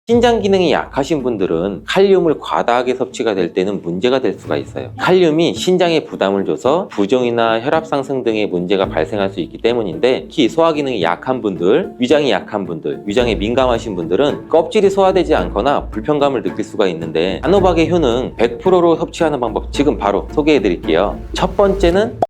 신장 기능이 약하신 분들은 칼륨을 과다하게 섭취가 될 때는 문제가 될 수가 있어요. 칼륨이 신장에 부담을 줘서 부종이나 혈압 상승 등의 문제가 발생할 수 있기 때문인데, 특히 소화 기능이 약한 분들, 위장이 약한 분들, 위장에 민감하신 분들은 껍질이 소화되지 않거나 불편감을 느낄 수가 있는데, 단호박의 효능 100%로 섭취하는 방법 지금 바로 소개해 드릴게요. 첫 번째는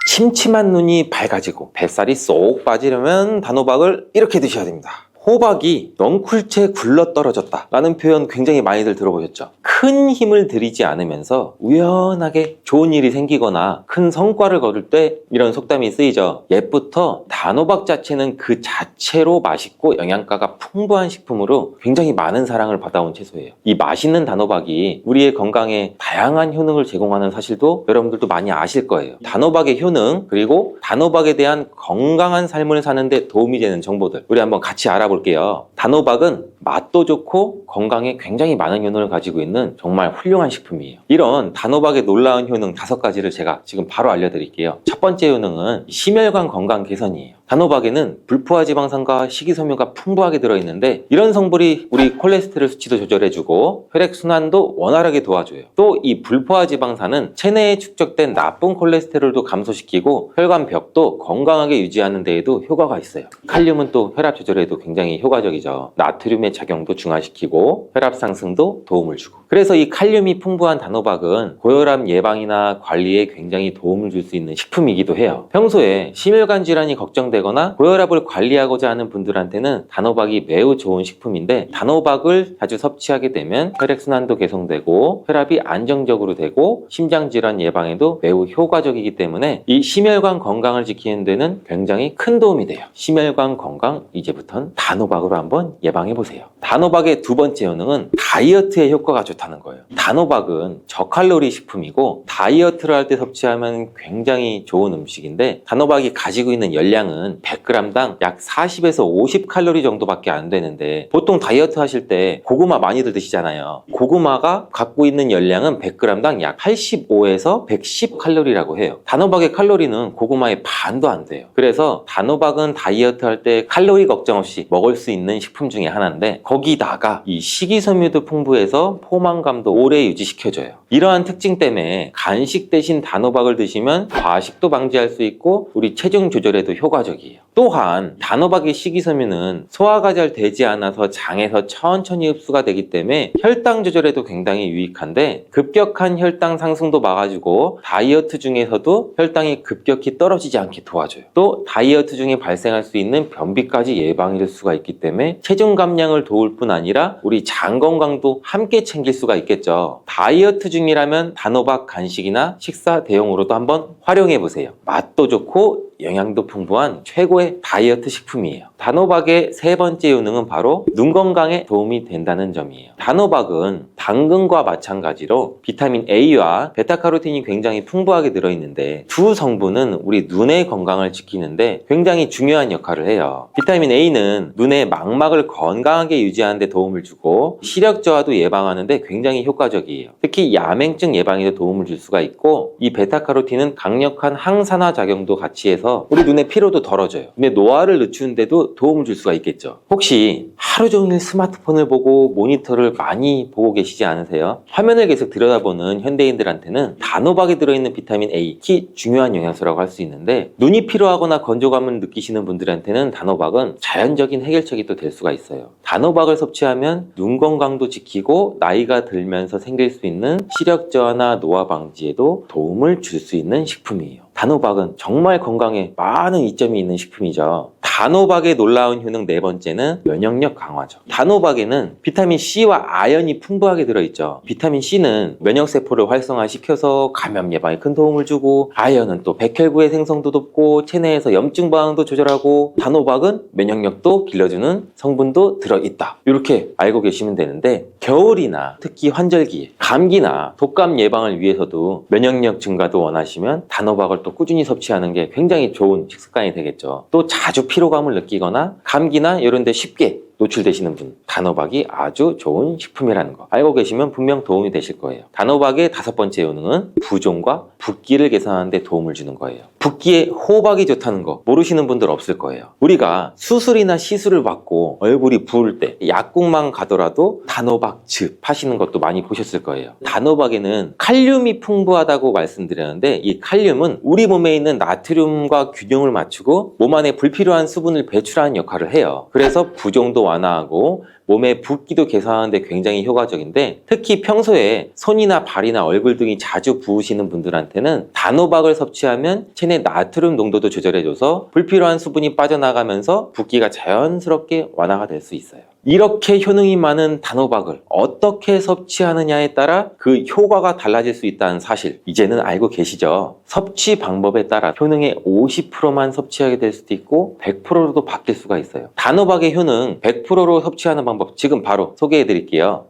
침침한 눈이 밝아지고 뱃살이 쏙 빠지려면 단호박을 이렇게 드셔야 됩니다. 호박이 넝쿨째 굴러떨어졌다 라는 표현 굉장히 많이들 들어보셨죠? 큰 힘을 들이지 않으면서 우연하게 좋은 일이 생기거나 큰 성과를 거둘 때 이런 속담이 쓰이죠. 옛부터 단호박 자체는 그 자체로 맛있고 영양가가 풍부한 식품으로 굉장히 많은 사랑을 받아온 채소예요. 이 맛있는 단호박이 우리의 건강에 다양한 효능을 제공하는 사실도 여러분들도 많이 아실 거예요. 단호박의 효능, 그리고 단호박에 대한 건강한 삶을 사는 데 도움이 되는 정보들 우리 한번 같이 알아볼게요. 단호박은 맛도 좋고 건강에 굉장히 많은 효능을 가지고 있는 정말 훌륭한 식품이에요. 이런 단호박의 놀라운 효능 5가지를 제가 지금 바로 알려드릴게요. 첫 번째 효능은 심혈관 건강 개선이에요. 단호박에는 불포화 지방산과 식이섬유가 풍부하게 들어있는데, 이런 성분이 우리 콜레스테롤 수치도 조절해주고 혈액순환도 원활하게 도와줘요. 또 이 불포화 지방산은 체내에 축적된 나쁜 콜레스테롤도 감소시키고 혈관벽도 건강하게 유지하는 데에도 효과가 있어요. 칼륨은 또 혈압 조절에도 굉장히 효과적이죠. 나트륨의 작용도 중화시키고 혈압 상승도 도움을 주고, 그래서 이 칼륨이 풍부한 단호박은 고혈압 예방이나 관리에 굉장히 도움을 줄 수 있는 식품이기도 해요. 평소에 심혈관 질환이 걱정되거나 고혈압을 관리하고자 하는 분들한테는 단호박이 매우 좋은 식품인데, 단호박을 자주 섭취하게 되면 혈액순환도 개선되고 혈압이 안정적으로 되고 심장 질환 예방에도 매우 효과적이기 때문에 이 심혈관 건강을 지키는 데는 굉장히 큰 도움이 돼요. 심혈관 건강 이제부터는 단호박으로 한번 예방해 보세요. 단호박의 두 번째 효능은 다이어트에 효과가 좋다는 거예요. 단호박은 저칼로리 식품이고 다이어트를 할 때 섭취하면 굉장히 좋은 음식인데, 단호박이 가지고 있는 열량은 100g당 약 40에서 50칼로리 정도밖에 안 되는데, 보통 다이어트 하실 때 고구마 많이들 드시잖아요. 고구마가 갖고 있는 열량은 100g당 약 85에서 110칼로리라고 해요. 단호박의 칼로리는 고구마의 반도 안 돼요. 그래서 단호박은 다이어트 할 때 칼로리 걱정 없이 먹을 수 있는 식품 중에 하나인데, 거기다가 이 식이섬유도 풍부해서 포만감도 오래 유지시켜줘요. 이러한 특징 때문에 간식 대신 단호박을 드시면 과식도 방지할 수 있고 우리 체중 조절에도 효과적이에요. 또한 단호박의 식이섬유는 소화가 잘 되지 않아서 장에서 천천히 흡수가 되기 때문에 혈당 조절에도 굉장히 유익한데, 급격한 혈당 상승도 막아주고 다이어트 중에서도 혈당이 급격히 떨어지지 않게 도와줘요. 또 다이어트 중에 발생할 수 있는 변비까지 예방해줄 수가 있기 때문에 체중 감량을 도울 뿐 아니라 우리 장 건강도 함께 챙길 수가 있겠죠. 다이어트 중이라면 단호박 간식이나 식사 대용으로도 한번 활용해 보세요. 맛도 좋고 영양도 풍부한 최고의 다이어트 식품이에요. 단호박의 세 번째 효능은 바로 눈 건강에 도움이 된다는 점이에요. 단호박은 당근과 마찬가지로 비타민 A와 베타카로틴이 굉장히 풍부하게 들어있는데, 두 성분은 우리 눈의 건강을 지키는데 굉장히 중요한 역할을 해요. 비타민 A는 눈의 망막을 건강하게 유지하는 데 도움을 주고 시력 저하도 예방하는 데 굉장히 효과적이에요. 특히 야맹증 예방에도 도움을 줄 수가 있고, 이 베타카로틴은 강력한 항산화 작용도 같이 해서 우리 눈의 피로도 덜어줘요. 눈의 노화를 늦추는 데도 도움을 줄 수가 있겠죠. 혹시 하루 종일 스마트폰을 보고 모니터를 많이 보고 계시지 않으세요? 화면을 계속 들여다보는 현대인들한테는 단호박에 들어있는 비타민 A, 특히 중요한 영양소라고 할 수 있는데, 눈이 피로하거나 건조감을 느끼시는 분들한테는 단호박은 자연적인 해결책이 또 될 수가 있어요. 단호박을 섭취하면 눈 건강도 지키고 나이가 들면서 생길 수 있는 시력 저하나 노화 방지에도 도움을 줄 수 있는 식품이에요. 단호박은 정말 건강에 많은 이점이 있는 식품이죠. 단호박의 놀라운 효능 네 번째는 면역력 강화죠. 단호박에는 비타민 C와 아연이 풍부하게 들어있죠. 비타민 C는 면역세포를 활성화시켜서 감염 예방에 큰 도움을 주고, 아연은 또 백혈구의 생성도 돕고 체내에서 염증 반응도 조절하고, 단호박은 면역력도 길러주는 성분도 들어있다. 이렇게 알고 계시면 되는데, 겨울이나 특히 환절기에 감기나 독감 예방을 위해서도 면역력 증가도 원하시면 단호박을 또 꾸준히 섭취하는 게 굉장히 좋은 식습관이 되겠죠. 또 자주 피로감을 느끼거나 감기나 이런 데 쉽게 노출되시는 분, 단호박이 아주 좋은 식품이라는 거 알고 계시면 분명 도움이 되실 거예요. 단호박의 5번째 효능은 부종과 붓기를 개선하는 데 도움을 주는 거예요. 붓기에 호박이 좋다는 거 모르시는 분들 없을 거예요. 우리가 수술이나 시술을 받고 얼굴이 부을 때 약국만 가더라도 단호박즙 파시는 것도 많이 보셨을 거예요. 단호박에는 칼륨이 풍부하다고 말씀드렸는데 이 칼륨은 우리 몸에 있는 나트륨과 균형을 맞추고 몸 안에 불필요한 수분을 배출하는 역할을 해요. 그래서 부종도 완화하고 몸의 붓기도 개선하는 데 굉장히 효과적인데 특히 평소에 손이나 발이나 얼굴 등이 자주 부으시는 분들한테는 단호박을 섭취하면 체내 나트륨 농도도 조절해줘서 불필요한 수분이 빠져나가면서 붓기가 자연스럽게 완화가 될 수 있어요. 이렇게 효능이 많은 단호박을 어떻게 섭취하느냐에 따라 그 효과가 달라질 수 있다는 사실 이제는 알고 계시죠? 섭취 방법에 따라 효능의 50%만 섭취하게 될 수도 있고 100%로도 바뀔 수가 있어요. 단호박의 효능 100%로 섭취하는 방법 지금 바로 소개해 드릴게요.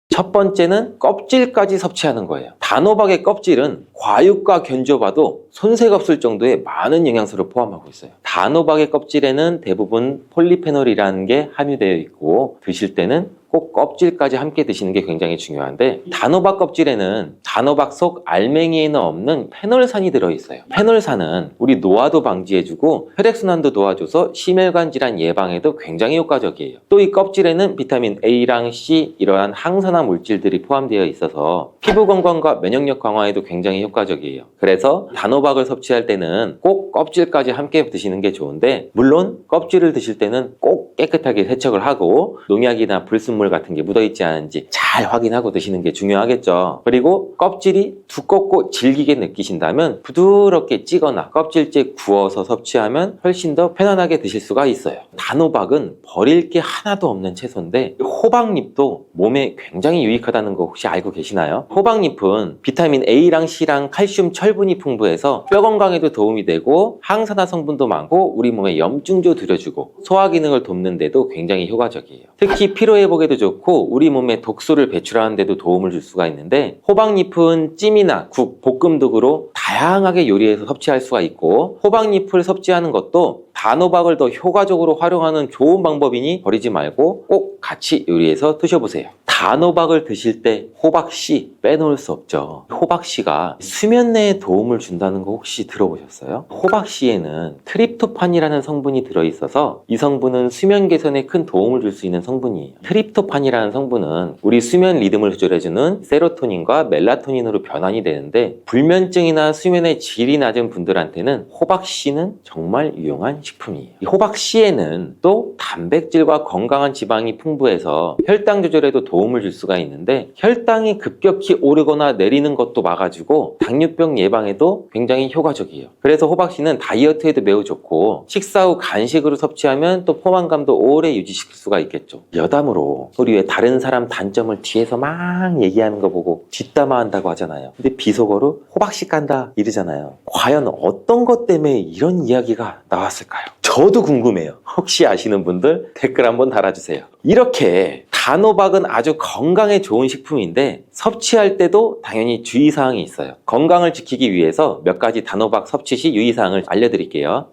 첫 번째는 껍질까지 섭취하는 거예요. 단호박의 껍질은 과육과 견줘봐도 손색 없을 정도의 많은 영양소를 포함하고 있어요. 단호박의 껍질에는 대부분 폴리페놀이라는 게 함유되어 있고 드실 때는 꼭 껍질까지 함께 드시는 게 굉장히 중요한데 단호박 껍질에는 단호박 속 알맹이에는 없는 페놀산이 들어있어요. 페놀산은 우리 노화도 방지해주고 혈액순환도 도와줘서 심혈관 질환 예방에도 굉장히 효과적이에요. 또 이 껍질에는 비타민 A랑 C 이러한 항산화 물질들이 포함되어 있어서 피부 건강과 면역력 강화에도 굉장히 효과적이에요. 그래서 단호박을 섭취할 때는 꼭 껍질까지 함께 드시는 게 좋은데 물론 껍질을 드실 때는 꼭 깨끗하게 세척을 하고 농약이나 불순물 같은 게 묻어있지 않은지 잘 확인하고 드시는 게 중요하겠죠. 그리고 껍질이 두껍고 질기게 느끼신다면 부드럽게 찌거나 껍질째 구워서 섭취하면 훨씬 더 편안하게 드실 수가 있어요. 단호박은 버릴 게 하나도 없는 채소인데 호박잎도 몸에 굉장히 유익하다는 거 혹시 알고 계시나요? 호박잎은 비타민 A랑 C랑 칼슘, 철분이 풍부해서 뼈 건강에도 도움이 되고 항산화 성분도 많고 우리 몸에 염증도 들여주고 소화 기능을 돕는 데도 굉장히 효과적이에요. 특히 피로 회복에도 좋고 우리 몸에 독소를 배출하는 데도 도움을 줄 수가 있는데 호박잎은 찜이나 국, 볶음 등으로 다양하게 요리해서 섭취할 수가 있고 호박잎을 섭취하는 것도 단호박을 더 효과적으로 활용하는 좋은 방법이니 버리지 말고 꼭 같이 요리해서 드셔보세요. 단호박을 드실 때 호박씨 빼놓을 수 없죠. 호박씨가 수면 내에 도움을 준다는 거 혹시 들어보셨어요? 호박씨에는 트립토판이라는 성분이 들어있어서 이 성분은 수면 개선에 큰 도움을 줄 수 있는 성분이에요. 트립토판이라는 성분은 우리 수면 리듬을 조절해주는 세로토닌과 멜라토닌으로 변환이 되는데 불면증이나 수면의 질이 낮은 분들한테는 호박씨는 정말 유용한 식품이에요. 이 호박씨에는 또 단백질과 건강한 지방이 풍부해서 혈당 조절에도 도움을 줄 수가 있는데 혈당이 급격히 오르거나 내리는 것도 막아주고 당뇨병 예방에도 굉장히 효과적이에요. 그래서 호박씨는 다이어트에도 매우 좋고 식사 후 간식으로 섭취하면 또 포만감도 오래 유지시킬 수가 있겠죠. 여담으로 우리 왜 다른 사람 단점을 뒤에서 막 얘기하는 거 보고 뒷담화한다고 하잖아요. 근데 비속어로 호박씨 깐다 이러잖아요. 과연 어떤 것 때문에 이런 이야기가 나왔을까요? 저도 궁금해요. 혹시 아시는 분들 댓글 한번 달아주세요. 이렇게 단호박은 아주 건강에 좋은 식품인데 섭취할 때도 당연히 주의사항이 있어요. 건강을 지키기 위해서 몇 가지 단호박 섭취 시 유의사항을 알려드릴게요.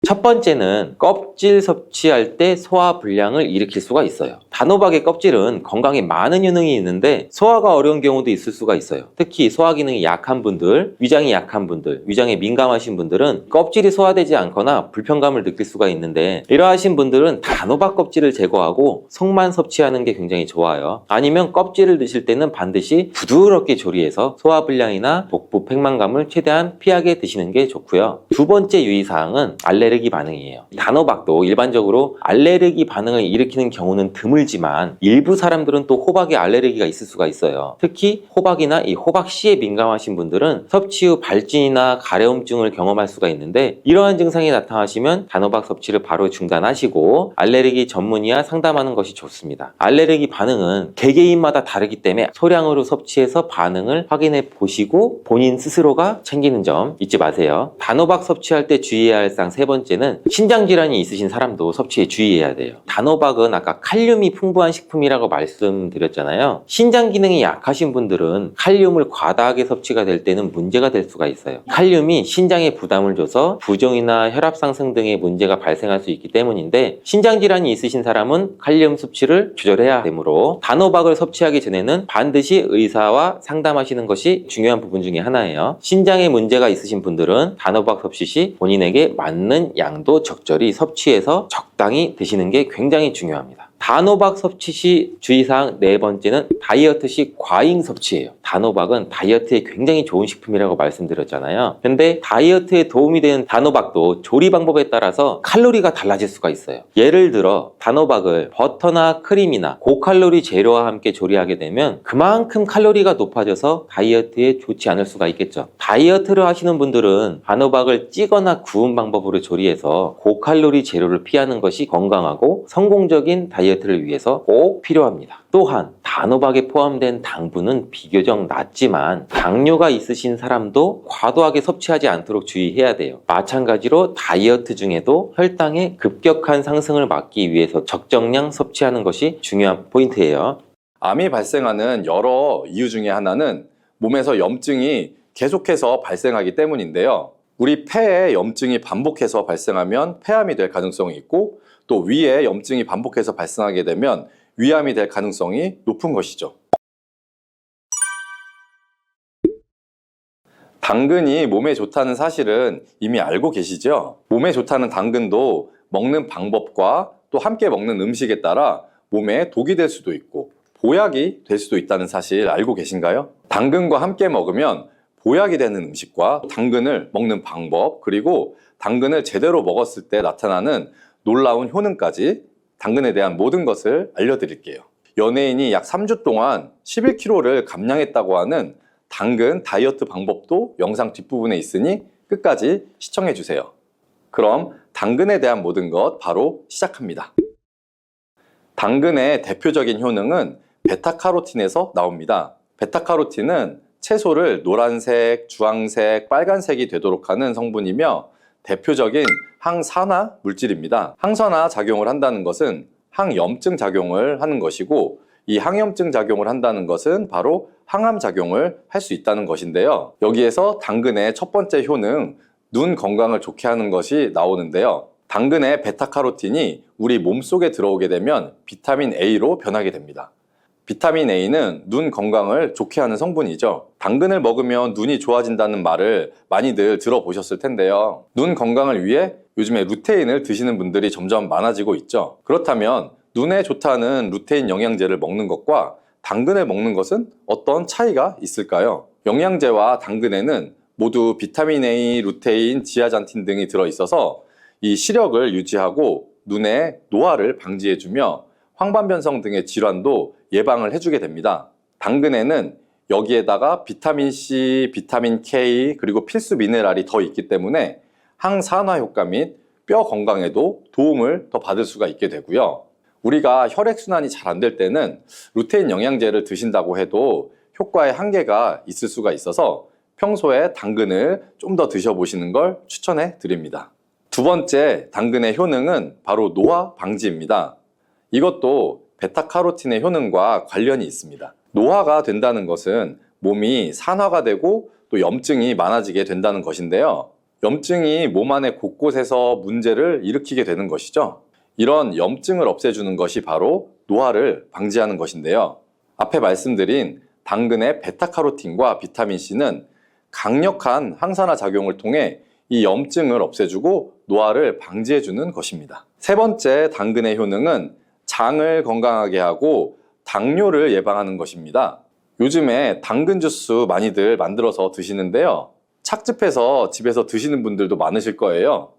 첫 번째는 껍질 섭취할 때 소화 불량을 일으킬 수가 있어요. 단호박의 껍질은 건강에 많은 효능이 있는데 소화가 어려운 경우도 있을 수가 있어요. 특히 소화 기능이 약한 분들, 위장이 약한 분들, 위장에 민감하신 분들은 껍질이 소화되지 않거나 불편감을 느낄 수가 있는데 이러하신 분들은 단호박 껍질을 제거하고 속만 섭취하는 게 굉장히 좋아요. 아니면 껍질을 드실 때는 반드시 부드럽게 조리해서 소화 불량이나 복부 팽만감을 최대한 피하게 드시는 게 좋고요. 두 번째 유의사항은 알레르기 반응이에요. 단호박도 일반적으로 알레르기 반응을 일으키는 경우는 드물지만 일부 사람들은 또 호박에 알레르기가 있을 수가 있어요. 특히 호박이나 이 호박씨에 민감하신 분들은 섭취 후 발진이나 가려움증을 경험할 수가 있는데 이러한 증상이 나타나시면 단호박 섭취를 바로 중단하시고 알레르기 전문의와 상담하는 것이 좋습니다. 알레르기 반응은 개개인마다 다르기 때문에 소량으로 섭취해서 반응을 확인해 보시고 본인 스스로가 챙기는 점 잊지 마세요. 단호박 섭취할 때 주의해야 할 사항 세 번째 번째는 신장 질환이 있으신 사람도 섭취에 주의해야 돼요. 단호박은 아까 칼륨이 풍부한 식품이라고 말씀드렸잖아요. 신장 기능이 약하신 분들은 칼륨을 과다하게 섭취가 될 때는 문제가 될 수가 있어요. 칼륨이 신장에 부담을 줘서 부종이나 혈압 상승 등의 문제가 발생할 수 있기 때문인데, 신장 질환이 있으신 사람은 칼륨 섭취를 조절해야 되므로 단호박을 섭취하기 전에는 반드시 의사와 상담하시는 것이 중요한 부분 중에 하나예요. 신장에 문제가 있으신 분들은 단호박 섭취 시 본인에게 맞는 양도 적절히 섭취해서 적당히 드시는 게 굉장히 중요합니다. 단호박 섭취 시 주의사항 네 번째는 다이어트 시 과잉 섭취예요. 단호박은 다이어트에 굉장히 좋은 식품이라고 말씀드렸잖아요. 근데 다이어트에 도움이 되는 단호박도 조리 방법에 따라서 칼로리가 달라질 수가 있어요. 예를 들어 단호박을 버터나 크림이나 고칼로리 재료와 함께 조리하게 되면 그만큼 칼로리가 높아져서 다이어트에 좋지 않을 수가 있겠죠. 다이어트를 하시는 분들은 단호박을 찌거나 구운 방법으로 조리해서 고칼로리 재료를 피하는 것이 건강하고 성공적인 다이어트를 위해서 꼭 필요합니다. 또한 단호박에 포함된 당분은 비교적 낮지만 당뇨가 있으신 사람도 과도하게 섭취하지 않도록 주의해야 돼요. 마찬가지로 다이어트 중에도 혈당의 급격한 상승을 막기 위해서 적정량 섭취하는 것이 중요한 포인트예요. 암이 발생하는 여러 이유 중에 하나는 몸에서 염증이 계속해서 발생하기 때문인데요. 우리 폐에 염증이 반복해서 발생하면 폐암이 될 가능성이 있고, 또 위에 염증이 반복해서 발생하게 되면 위암이 될 가능성이 높은 것이죠. 당근이 몸에 좋다는 사실은 이미 알고 계시죠? 몸에 좋다는 당근도 먹는 방법과 또 함께 먹는 음식에 따라 몸에 독이 될 수도 있고 보약이 될 수도 있다는 사실 알고 계신가요? 당근과 함께 먹으면 보약이 되는 음식과 당근을 먹는 방법, 그리고 당근을 제대로 먹었을 때 나타나는 놀라운 효능까지 당근에 대한 모든 것을 알려드릴게요. 연예인이 약 3주 동안 11kg를 감량했다고 하는 당근 다이어트 방법도 영상 뒷부분에 있으니 끝까지 시청해주세요. 그럼 당근에 대한 모든 것 바로 시작합니다. 당근의 대표적인 효능은 베타카로틴에서 나옵니다. 베타카로틴은 채소를 노란색, 주황색, 빨간색이 되도록 하는 성분이며 대표적인 항산화 물질입니다. 항산화 작용을 한다는 것은 항염증 작용을 하는 것이고, 이 항염증 작용을 한다는 것은 바로 항암 작용을 할 수 있다는 것인데요. 여기에서 당근의 첫 번째 효능, 눈 건강을 좋게 하는 것이 나오는데요. 당근의 베타카로틴이 우리 몸속에 들어오게 되면 비타민 A로 변하게 됩니다. 비타민 A는 눈 건강을 좋게 하는 성분이죠. 당근을 먹으면 눈이 좋아진다는 말을 많이들 들어보셨을 텐데요. 눈 건강을 위해 요즘에 루테인을 드시는 분들이 점점 많아지고 있죠. 그렇다면 눈에 좋다는 루테인 영양제를 먹는 것과 당근을 먹는 것은 어떤 차이가 있을까요? 영양제와 당근에는 모두 비타민 A, 루테인, 지아잔틴 등이 들어있어서 이 시력을 유지하고 눈의 노화를 방지해주며 황반변성 등의 질환도 예방을 해주게 됩니다. 당근에는 여기에다가 비타민 C, 비타민 K, 그리고 필수 미네랄이 더 있기 때문에 항산화 효과 및 뼈 건강에도 도움을 더 받을 수가 있게 되고요. 우리가 혈액순환이 잘 안 될 때는 루테인 영양제를 드신다고 해도 효과에 한계가 있을 수가 있어서 평소에 당근을 좀 더 드셔보시는 걸 추천해 드립니다. 두 번째 당근의 효능은 바로 노화 방지입니다. 이것도 베타카로틴의 효능과 관련이 있습니다. 노화가 된다는 것은 몸이 산화가 되고 또 염증이 많아지게 된다는 것인데요. 염증이 몸 안에 곳곳에서 문제를 일으키게 되는 것이죠. 이런 염증을 없애주는 것이 바로 노화를 방지하는 것인데요. 앞에 말씀드린 당근의 베타카로틴과 비타민C는 강력한 항산화 작용을 통해 이 염증을 없애주고 노화를 방지해주는 것입니다. 세 번째 당근의 효능은 장을 건강하게 하고 당뇨를 예방하는 것입니다. 요즘에 당근 주스 많이들 만들어서 드시는데요. 착즙해서 집에서 드시는 분들도 많으실 거예요.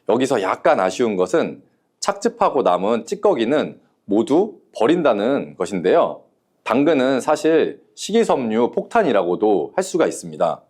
여기서 약간 아쉬운 것은 착즙하고 남은 찌꺼기는 모두 버린다는 것인데요. 당근은 사실 식이섬유 폭탄이라고도 할 수가 있습니다.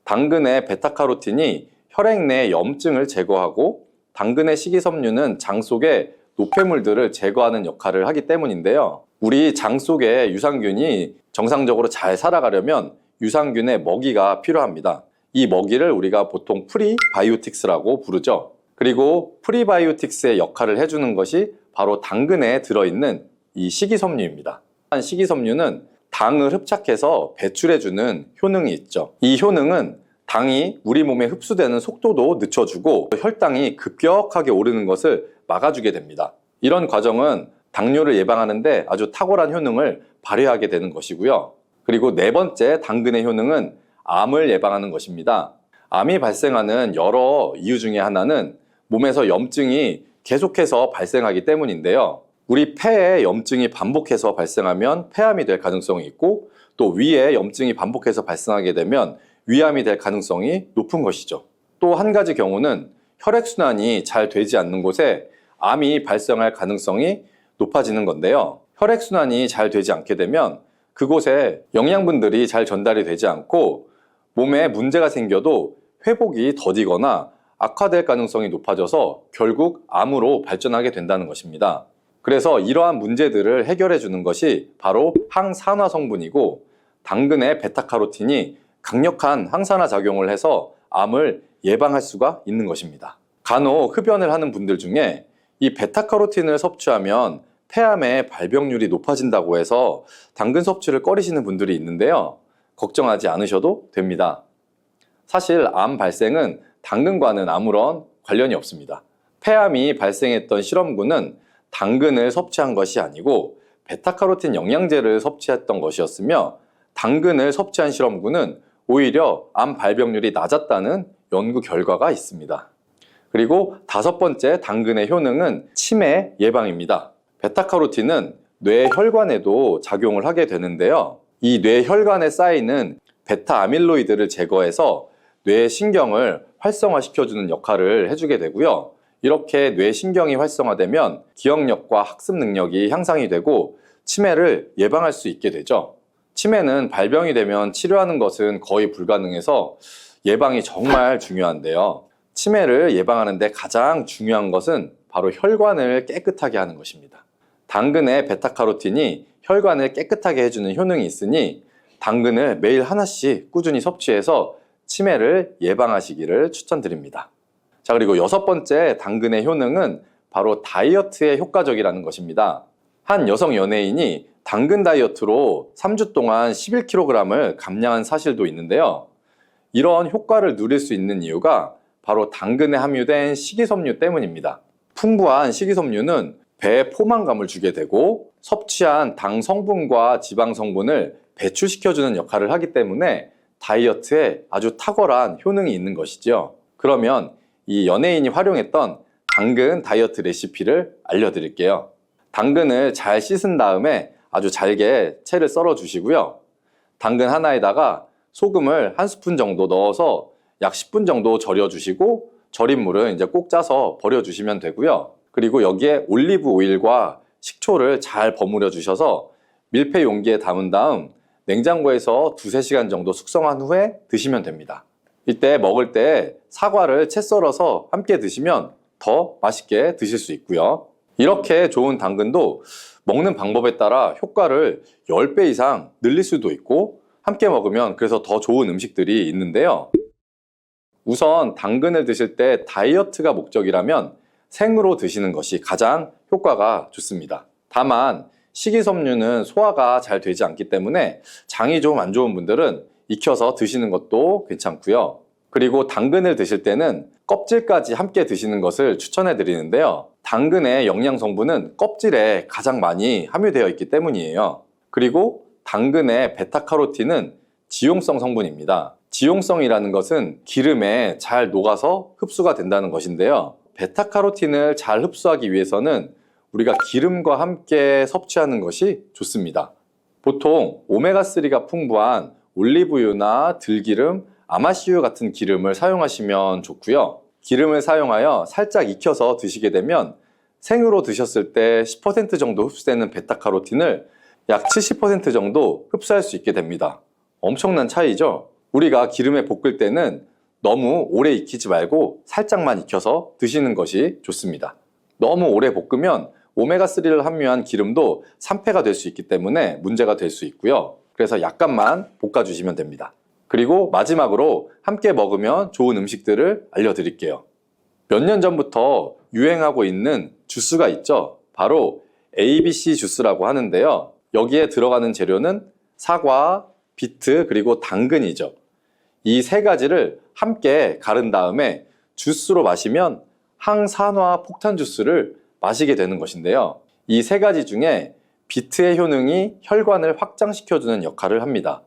당근의 베타카로틴이 혈액 내 염증을 제거하고 당근의 식이섬유는 장 속에 노폐물들을 제거하는 역할을 하기 때문인데요. 우리 장 속에 유산균이 정상적으로 잘 살아가려면 유산균의 먹이가 필요합니다. 이 먹이를 우리가 보통 프리바이오틱스라고 부르죠. 그리고 프리바이오틱스의 역할을 해주는 것이 바로 당근에 들어있는 이 식이섬유입니다. 식이섬유는 당을 흡착해서 배출해주는 효능이 있죠. 이 효능은 당이 우리 몸에 흡수되는 속도도 늦춰주고 혈당이 급격하게 오르는 것을 막아주게 됩니다. 이런 과정은 당뇨를 예방하는데 아주 탁월한 효능을 발휘하게 되는 것이고요. 그리고 네 번째 당근의 효능은 암을 예방하는 것입니다. 암이 발생하는 여러 이유 중에 하나는 몸에서 염증이 계속해서 발생하기 때문인데요. 우리 폐에 염증이 반복해서 발생하면 폐암이 될 가능성이 있고 또 위에 염증이 반복해서 발생하게 되면 위암이 될 가능성이 높은 것이죠. 또 한 가지 경우는 혈액순환이 잘 되지 않는 곳에 암이 발생할 가능성이 높아지는 건데요. 혈액순환이 잘 되지 않게 되면 그곳에 영양분들이 잘 전달이 되지 않고 몸에 문제가 생겨도 회복이 더디거나 악화될 가능성이 높아져서 결국 암으로 발전하게 된다는 것입니다. 그래서 이러한 문제들을 해결해 주는 것이 바로 항산화 성분이고 당근의 베타카로틴이 강력한 항산화 작용을 해서 암을 예방할 수가 있는 것입니다. 간혹 흡연을 하는 분들 중에 이 베타카로틴을 섭취하면 폐암의 발병률이 높아진다고 해서 당근 섭취를 꺼리시는 분들이 있는데요. 걱정하지 않으셔도 됩니다. 사실 암 발생은 당근과는 아무런 관련이 없습니다. 폐암이 발생했던 실험군은 당근을 섭취한 것이 아니고 베타카로틴 영양제를 섭취했던 것이었으며 당근을 섭취한 실험군은 오히려 암 발병률이 낮았다는 연구 결과가 있습니다. 그리고 다섯 번째 당근의 효능은 치매 예방입니다. 베타카로틴은 뇌혈관에도 작용을 하게 되는데요. 이 뇌혈관에 쌓이는 베타 아밀로이드를 제거해서 뇌신경을 활성화시켜주는 역할을 해주게 되고요. 이렇게 뇌신경이 활성화되면 기억력과 학습 능력이 향상이 되고 치매를 예방할 수 있게 되죠. 치매는 발병이 되면 치료하는 것은 거의 불가능해서 예방이 정말 중요한데요. 치매를 예방하는 데 가장 중요한 것은 바로 혈관을 깨끗하게 하는 것입니다. 당근의 베타카로틴이 혈관을 깨끗하게 해주는 효능이 있으니 당근을 매일 하나씩 꾸준히 섭취해서 치매를 예방하시기를 추천드립니다. 자, 그리고 여섯 번째 당근의 효능은 바로 다이어트에 효과적이라는 것입니다. 한 여성 연예인이 당근 다이어트로 3주 동안 11kg을 감량한 사실도 있는데요. 이런 효과를 누릴 수 있는 이유가 바로 당근에 함유된 식이섬유 때문입니다. 풍부한 식이섬유는 배에 포만감을 주게 되고 섭취한 당 성분과 지방 성분을 배출시켜주는 역할을 하기 때문에 다이어트에 아주 탁월한 효능이 있는 것이죠. 그러면 이 연예인이 활용했던 당근 다이어트 레시피를 알려드릴게요. 당근을 잘 씻은 다음에 아주 잘게 채를 썰어 주시고요. 당근 하나에다가 소금을 한 스푼 정도 넣어서 약 10분 정도 절여 주시고 절인 물은 이제 꼭 짜서 버려 주시면 되고요. 그리고 여기에 올리브 오일과 식초를 잘 버무려 주셔서 밀폐 용기에 담은 다음 냉장고에서 2~3시간 정도 숙성한 후에 드시면 됩니다. 이때 먹을 때 사과를 채 썰어서 함께 드시면 더 맛있게 드실 수 있고요. 이렇게 좋은 당근도 먹는 방법에 따라 효과를 10배 이상 늘릴 수도 있고 함께 먹으면 그래서 더 좋은 음식들이 있는데요. 우선 당근을 드실 때 다이어트가 목적이라면 생으로 드시는 것이 가장 효과가 좋습니다. 다만 식이섬유는 소화가 잘 되지 않기 때문에 장이 좀 안 좋은 분들은 익혀서 드시는 것도 괜찮고요. 그리고 당근을 드실 때는 껍질까지 함께 드시는 것을 추천해 드리는데요. 당근의 영양 성분은 껍질에 가장 많이 함유되어 있기 때문이에요. 그리고 당근의 베타카로틴은 지용성 성분입니다. 지용성이라는 것은 기름에 잘 녹아서 흡수가 된다는 것인데요. 베타카로틴을 잘 흡수하기 위해서는 우리가 기름과 함께 섭취하는 것이 좋습니다. 보통 오메가3가 풍부한 올리브유나 들기름, 아마씨유 같은 기름을 사용하시면 좋고요. 기름을 사용하여 살짝 익혀서 드시게 되면 생으로 드셨을 때 10% 정도 흡수되는 베타카로틴을 약 70% 정도 흡수할 수 있게 됩니다. 엄청난 차이죠? 우리가 기름에 볶을 때는 너무 오래 익히지 말고 살짝만 익혀서 드시는 것이 좋습니다. 너무 오래 볶으면 오메가3를 함유한 기름도 산패가 될 수 있기 때문에 문제가 될 수 있고요. 그래서 약간만 볶아주시면 됩니다. 그리고 마지막으로 함께 먹으면 좋은 음식들을 알려드릴게요. 몇 년 전부터 유행하고 있는 주스가 있죠. 바로 ABC 주스라고 하는데요. 여기에 들어가는 재료는 사과, 비트, 그리고 당근이죠. 이 세 가지를 함께 가른 다음에 주스로 마시면 항산화 폭탄 주스를 마시게 되는 것인데요. 이 세 가지 중에 비트의 효능이 혈관을 확장시켜주는 역할을 합니다.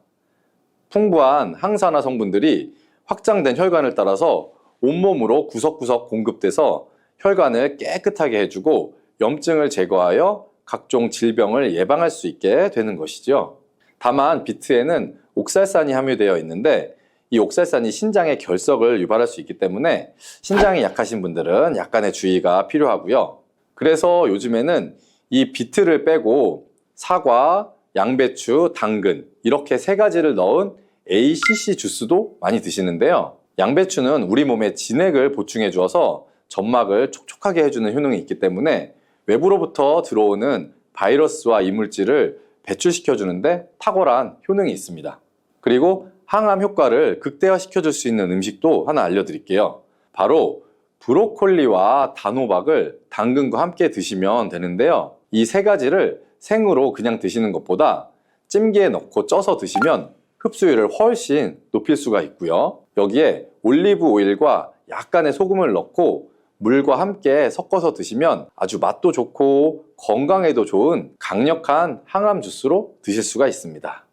풍부한 항산화 성분들이 확장된 혈관을 따라서 온몸으로 구석구석 공급돼서 혈관을 깨끗하게 해주고 염증을 제거하여 각종 질병을 예방할 수 있게 되는 것이죠. 다만 비트에는 옥살산이 함유되어 있는데 이 옥살산이 신장의 결석을 유발할 수 있기 때문에 신장이 약하신 분들은 약간의 주의가 필요하고요. 그래서 요즘에는 이 비트를 빼고 사과, 양배추, 당근 이렇게 세 가지를 넣은 ACC 주스도 많이 드시는데요. 양배추는 우리 몸에 진액을 보충해 주어서 점막을 촉촉하게 해주는 효능이 있기 때문에 외부로부터 들어오는 바이러스와 이물질을 배출시켜 주는데 탁월한 효능이 있습니다. 그리고 항암 효과를 극대화시켜 줄 수 있는 음식도 하나 알려드릴게요. 바로 브로콜리와 단호박을 당근과 함께 드시면 되는데요. 이 세 가지를 생으로 그냥 드시는 것보다 찜기에 넣고 쪄서 드시면 흡수율을 훨씬 높일 수가 있고요. 여기에 올리브 오일과 약간의 소금을 넣고 물과 함께 섞어서 드시면 아주 맛도 좋고 건강에도 좋은 강력한 항암 주스로 드실 수가 있습니다.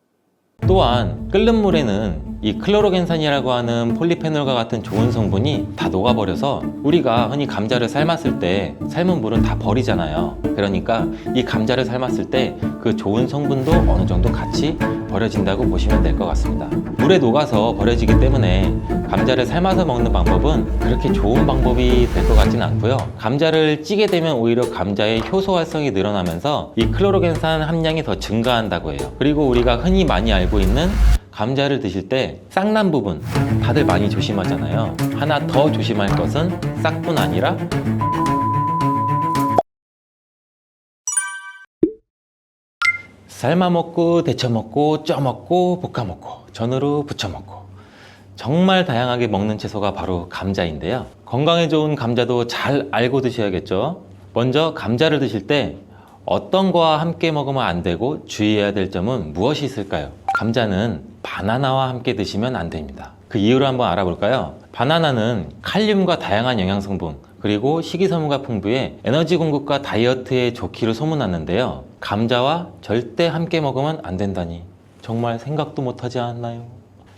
또한 끓는 물에는 이 클로로겐산이라고 하는 폴리페놀과 같은 좋은 성분이 다 녹아버려서 우리가 흔히 감자를 삶았을 때 삶은 물은 다 버리잖아요. 그러니까 이 감자를 삶았을 때 그 좋은 성분도 어느 정도 같이 버려진다고 보시면 될 것 같습니다. 물에 녹아서 버려지기 때문에 감자를 삶아서 먹는 방법은 그렇게 좋은 방법이 될 것 같지는 않고요. 감자를 찌게 되면 오히려 감자의 효소 활성이 늘어나면서 이 클로로겐산 함량이 더 증가한다고 해요. 그리고 우리가 흔히 많이 알고 있는 감자를 드실 때 싹난 부분 다들 많이 조심하잖아요. 하나 더 조심할 것은 싹뿐 아니라 삶아 먹고 데쳐 먹고 쪄 먹고 볶아 먹고 전으로 부쳐 먹고 정말 다양하게 먹는 채소가 바로 감자인데요. 건강에 좋은 감자도 잘 알고 드셔야겠죠. 먼저 감자를 드실 때 어떤 거와 함께 먹으면 안 되고 주의해야 될 점은 무엇이 있을까요? 감자는 바나나와 함께 드시면 안 됩니다. 그 이유를 한번 알아볼까요? 바나나는 칼륨과 다양한 영양성분 그리고 식이섬유가 풍부해 에너지 공급과 다이어트에 좋기를 소문났는데요. 감자와 절대 함께 먹으면 안 된다니 정말 생각도 못하지 않나요?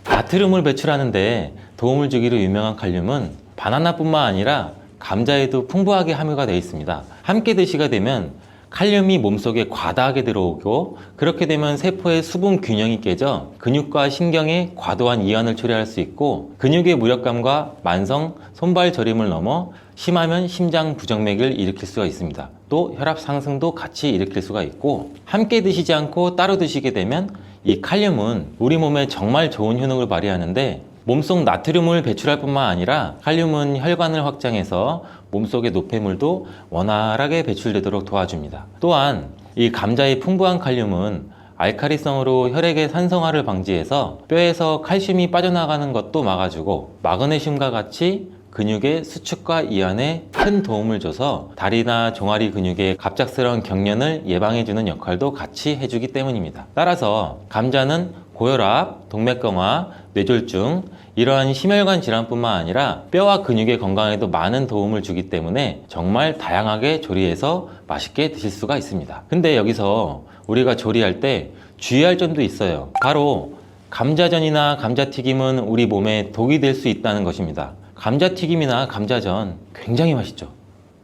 나트륨을 배출하는데 도움을 주기로 유명한 칼륨은 바나나뿐만 아니라 감자에도 풍부하게 함유가 되어 있습니다. 함께 드시게 되면 칼륨이 몸속에 과다하게 들어오고 그렇게 되면 세포의 수분 균형이 깨져 근육과 신경에 과도한 이완을 초래할 수 있고 근육의 무력감과 만성 손발 저림을 넘어 심하면 심장 부정맥을 일으킬 수가 있습니다. 또 혈압 상승도 같이 일으킬 수가 있고 함께 드시지 않고 따로 드시게 되면 이 칼륨은 우리 몸에 정말 좋은 효능을 발휘하는데 몸속 나트륨을 배출할 뿐만 아니라 칼륨은 혈관을 확장해서 몸속의 노폐물도 원활하게 배출되도록 도와줍니다. 또한 이 감자의 풍부한 칼륨은 알카리성으로 혈액의 산성화를 방지해서 뼈에서 칼슘이 빠져나가는 것도 막아주고 마그네슘과 같이 근육의 수축과 이완에 큰 도움을 줘서 다리나 종아리 근육의 갑작스러운 경련을 예방해주는 역할도 같이 해주기 때문입니다. 따라서 감자는 고혈압, 동맥경화, 뇌졸중 이러한 심혈관 질환뿐만 아니라 뼈와 근육의 건강에도 많은 도움을 주기 때문에 정말 다양하게 조리해서 맛있게 드실 수가 있습니다. 근데 여기서 우리가 조리할 때 주의할 점도 있어요. 바로 감자전이나 감자튀김은 우리 몸에 독이 될 수 있다는 것입니다. 감자튀김이나 감자전 굉장히 맛있죠.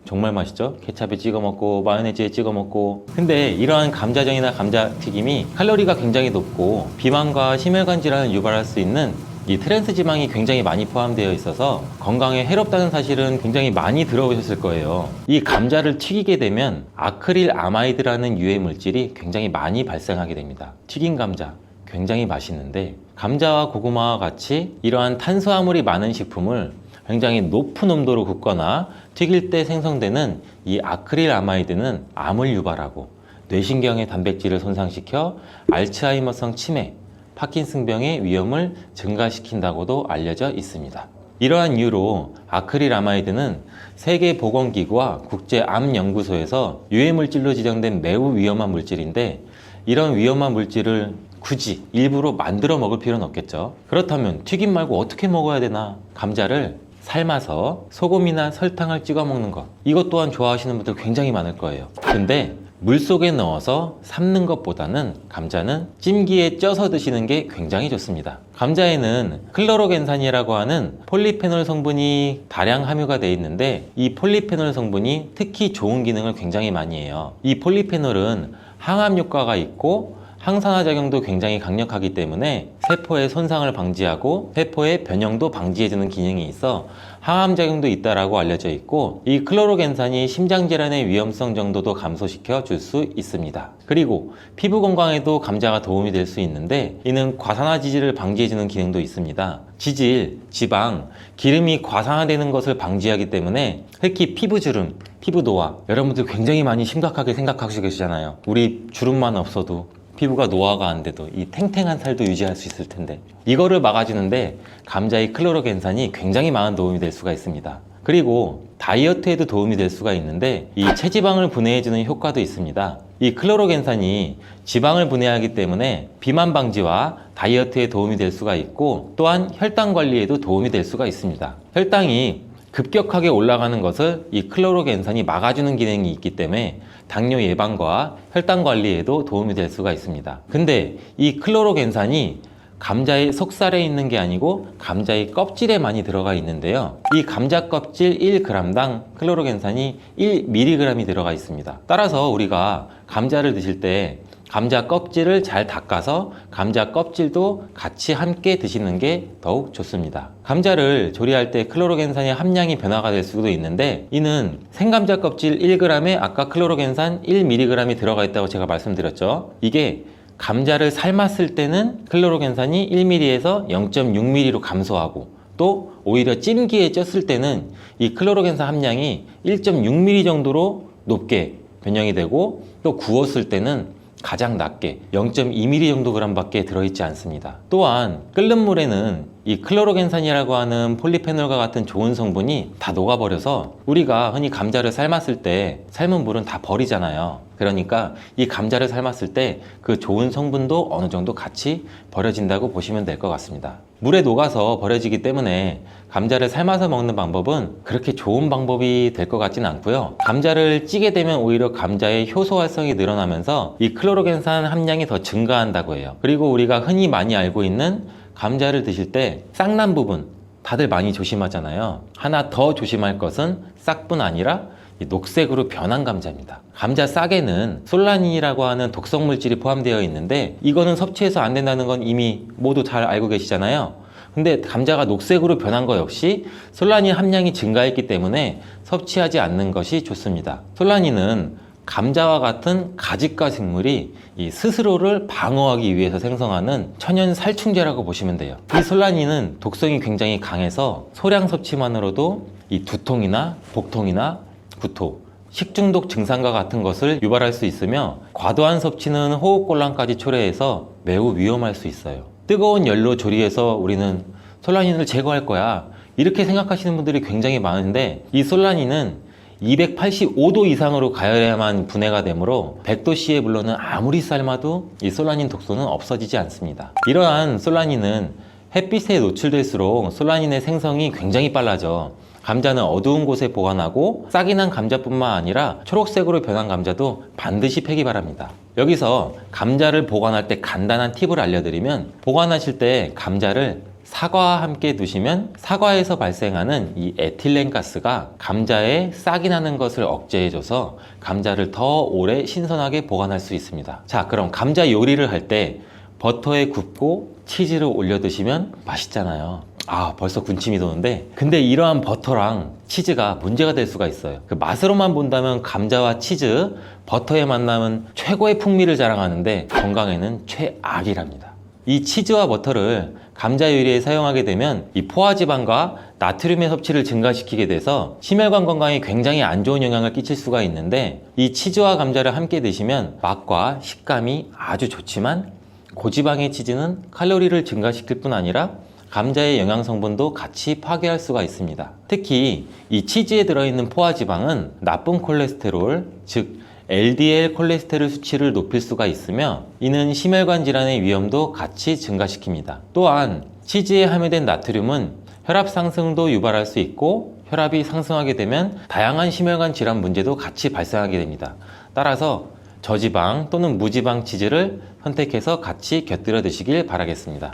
정말 맛있죠. 케찹에 찍어 먹고 마요네즈에 찍어 먹고. 근데 이러한 감자전이나 감자튀김이 칼로리가 굉장히 높고 비만과 심혈관 질환을 유발할 수 있는 이 트랜스 지방이 굉장히 많이 포함되어 있어서 건강에 해롭다는 사실은 굉장히 많이 들어보셨을 거예요. 이 감자를 튀기게 되면 아크릴 아마이드라는 유해 물질이 굉장히 많이 발생하게 됩니다. 튀긴 감자 굉장히 맛있는데 감자와 고구마와 같이 이러한 탄수화물이 많은 식품을 굉장히 높은 온도로 굽거나 튀길 때 생성되는 이 아크릴 아마이드는 암을 유발하고 뇌신경의 단백질을 손상시켜 알츠하이머성 치매, 파킨슨병의 위험을 증가시킨다고도 알려져 있습니다. 이러한 이유로 아크릴아마이드는 세계보건기구와 국제암연구소에서 유해물질로 지정된 매우 위험한 물질인데, 이런 위험한 물질을 굳이 일부러 만들어 먹을 필요는 없겠죠. 그렇다면 튀김 말고 어떻게 먹어야 되나? 감자를 삶아서 소금이나 설탕을 찍어 먹는 것, 이것 또한 좋아하시는 분들 굉장히 많을 거예요. 근데 물속에 넣어서 삶는 것보다는 감자는 찜기에 쪄서 드시는 게 굉장히 좋습니다. 감자에는 클로로겐산이라고 하는 폴리페놀 성분이 다량 함유가 되어 있는데, 이 폴리페놀 성분이 특히 좋은 기능을 굉장히 많이 해요. 이 폴리페놀은 항암 효과가 있고 항산화 작용도 굉장히 강력하기 때문에 세포의 손상을 방지하고 세포의 변형도 방지해주는 기능이 있어 항암 작용도 있다라고 알려져 있고, 이 클로로겐산이 심장 질환의 위험성 정도도 감소시켜 줄 수 있습니다. 그리고 피부 건강에도 감자가 도움이 될 수 있는데, 이는 과산화지질을 방지해주는 기능도 있습니다. 지질, 지방, 기름이 과산화되는 것을 방지하기 때문에 특히 피부주름, 피부 노화, 여러분들 굉장히 많이 심각하게 생각하시고 계시잖아요. 우리 주름만 없어도, 피부가 노화가 안 돼도 이 탱탱한 살도 유지할 수 있을 텐데, 이거를 막아주는데 감자의 클로로겐산이 굉장히 많은 도움이 될 수가 있습니다. 그리고 다이어트에도 도움이 될 수가 있는데, 이 체지방을 분해해주는 효과도 있습니다. 이 클로로겐산이 지방을 분해하기 때문에 비만 방지와 다이어트에 도움이 될 수가 있고, 또한 혈당 관리에도 도움이 될 수가 있습니다. 혈당이 급격하게 올라가는 것을 이 클로로겐산이 막아주는 기능이 있기 때문에 당뇨 예방과 혈당 관리에도 도움이 될 수가 있습니다. 근데 이 클로로겐산이 감자의 속살에 있는 게 아니고 감자의 껍질에 많이 들어가 있는데요. 이 감자 껍질 1g당 클로로겐산이 1mg이 들어가 있습니다. 따라서 우리가 감자를 드실 때 감자 껍질을 잘 닦아서 감자 껍질도 같이 함께 드시는 게 더욱 좋습니다. 감자를 조리할 때 클로로겐산의 함량이 변화가 될 수도 있는데, 이는 생감자 껍질 1g에 아까 클로로겐산 1mg이 들어가 있다고 제가 말씀드렸죠. 이게 감자를 삶았을 때는 클로로겐산이 1mg에서 0.6mg로 감소하고, 또 오히려 찜기에 쪘을 때는 이 클로로겐산 함량이 1.6mg 정도로 높게 변형이 되고, 또 구웠을 때는 가장 낮게 0.2mg 정도 그램밖에 들어있지 않습니다. 또한 끓는 물에는 이 클로로겐산이라고 하는 폴리페놀과 같은 좋은 성분이 다 녹아버려서 우리가 흔히 감자를 삶았을 때 삶은 물은 다 버리잖아요. 그러니까 이 감자를 삶았을 때 그 좋은 성분도 어느 정도 같이 버려진다고 보시면 될 것 같습니다. 물에 녹아서 버려지기 때문에 감자를 삶아서 먹는 방법은 그렇게 좋은 방법이 될 것 같지는 않고요. 감자를 찌게 되면 오히려 감자의 효소 활성이 늘어나면서 이 클로로겐산 함량이 더 증가한다고 해요. 그리고 우리가 흔히 많이 알고 있는 감자를 드실 때 싹난 부분 다들 많이 조심하잖아요. 하나 더 조심할 것은 싹뿐 아니라 이 녹색으로 변한 감자입니다. 감자 싹에는 솔라닌이라고 하는 독성 물질이 포함되어 있는데, 이거는 섭취해서 안 된다는 건 이미 모두 잘 알고 계시잖아요. 근데 감자가 녹색으로 변한 거 역시 솔라닌 함량이 증가했기 때문에 섭취하지 않는 것이 좋습니다. 솔라닌은 감자와 같은 가지과 생물이 이 스스로를 방어하기 위해서 생성하는 천연 살충제라고 보시면 돼요. 이 솔라닌은 독성이 굉장히 강해서 소량 섭취만으로도 이 두통이나 복통이나 구토, 식중독 증상과 같은 것을 유발할 수 있으며, 과도한 섭취는 호흡곤란까지 초래해서 매우 위험할 수 있어요. 뜨거운 열로 조리해서 우리는 솔라닌을 제거할 거야, 이렇게 생각하시는 분들이 굉장히 많은데, 이 솔라닌은 285도 이상으로 가열해야만 분해가 되므로 100도씨의 물로는 아무리 삶아도 이 솔라닌 독소는 없어지지 않습니다. 이러한 솔라닌은 햇빛에 노출될수록 솔라닌의 생성이 굉장히 빨라져 감자는 어두운 곳에 보관하고, 싹이 난 감자뿐만 아니라 초록색으로 변한 감자도 반드시 패기 바랍니다. 여기서 감자를 보관할 때 간단한 팁을 알려드리면, 보관하실 때 감자를 사과와 함께 두시면 사과에서 발생하는 이 에틸렌 가스가 감자에 싹이 나는 것을 억제해줘서 감자를 더 오래 신선하게 보관할 수 있습니다. 자, 그럼 감자 요리를 할 때 버터에 굽고 치즈를 올려 드시면 맛있잖아요. 아, 벌써 군침이 도는데, 근데 이러한 버터랑 치즈가 문제가 될 수가 있어요. 그 맛으로만 본다면 감자와 치즈, 버터의 만남은 최고의 풍미를 자랑하는데 건강에는 최악이랍니다. 이 치즈와 버터를 감자 요리에 사용하게 되면 이 포화지방과 나트륨의 섭취를 증가시키게 돼서 심혈관 건강에 굉장히 안 좋은 영향을 끼칠 수가 있는데, 이 치즈와 감자를 함께 드시면 맛과 식감이 아주 좋지만, 고지방의 치즈는 칼로리를 증가시킬 뿐 아니라 감자의 영양 성분도 같이 파괴할 수가 있습니다. 특히 이 치즈에 들어있는 포화지방은 나쁜 콜레스테롤, 즉 LDL 콜레스테롤 수치를 높일 수가 있으며 이는 심혈관 질환의 위험도 같이 증가시킵니다. 또한 치즈에 함유된 나트륨은 혈압 상승도 유발할 수 있고 혈압이 상승하게 되면 다양한 심혈관 질환 문제도 같이 발생하게 됩니다. 따라서 저지방 또는 무지방 치즈를 선택해서 같이 곁들여 드시길 바라겠습니다.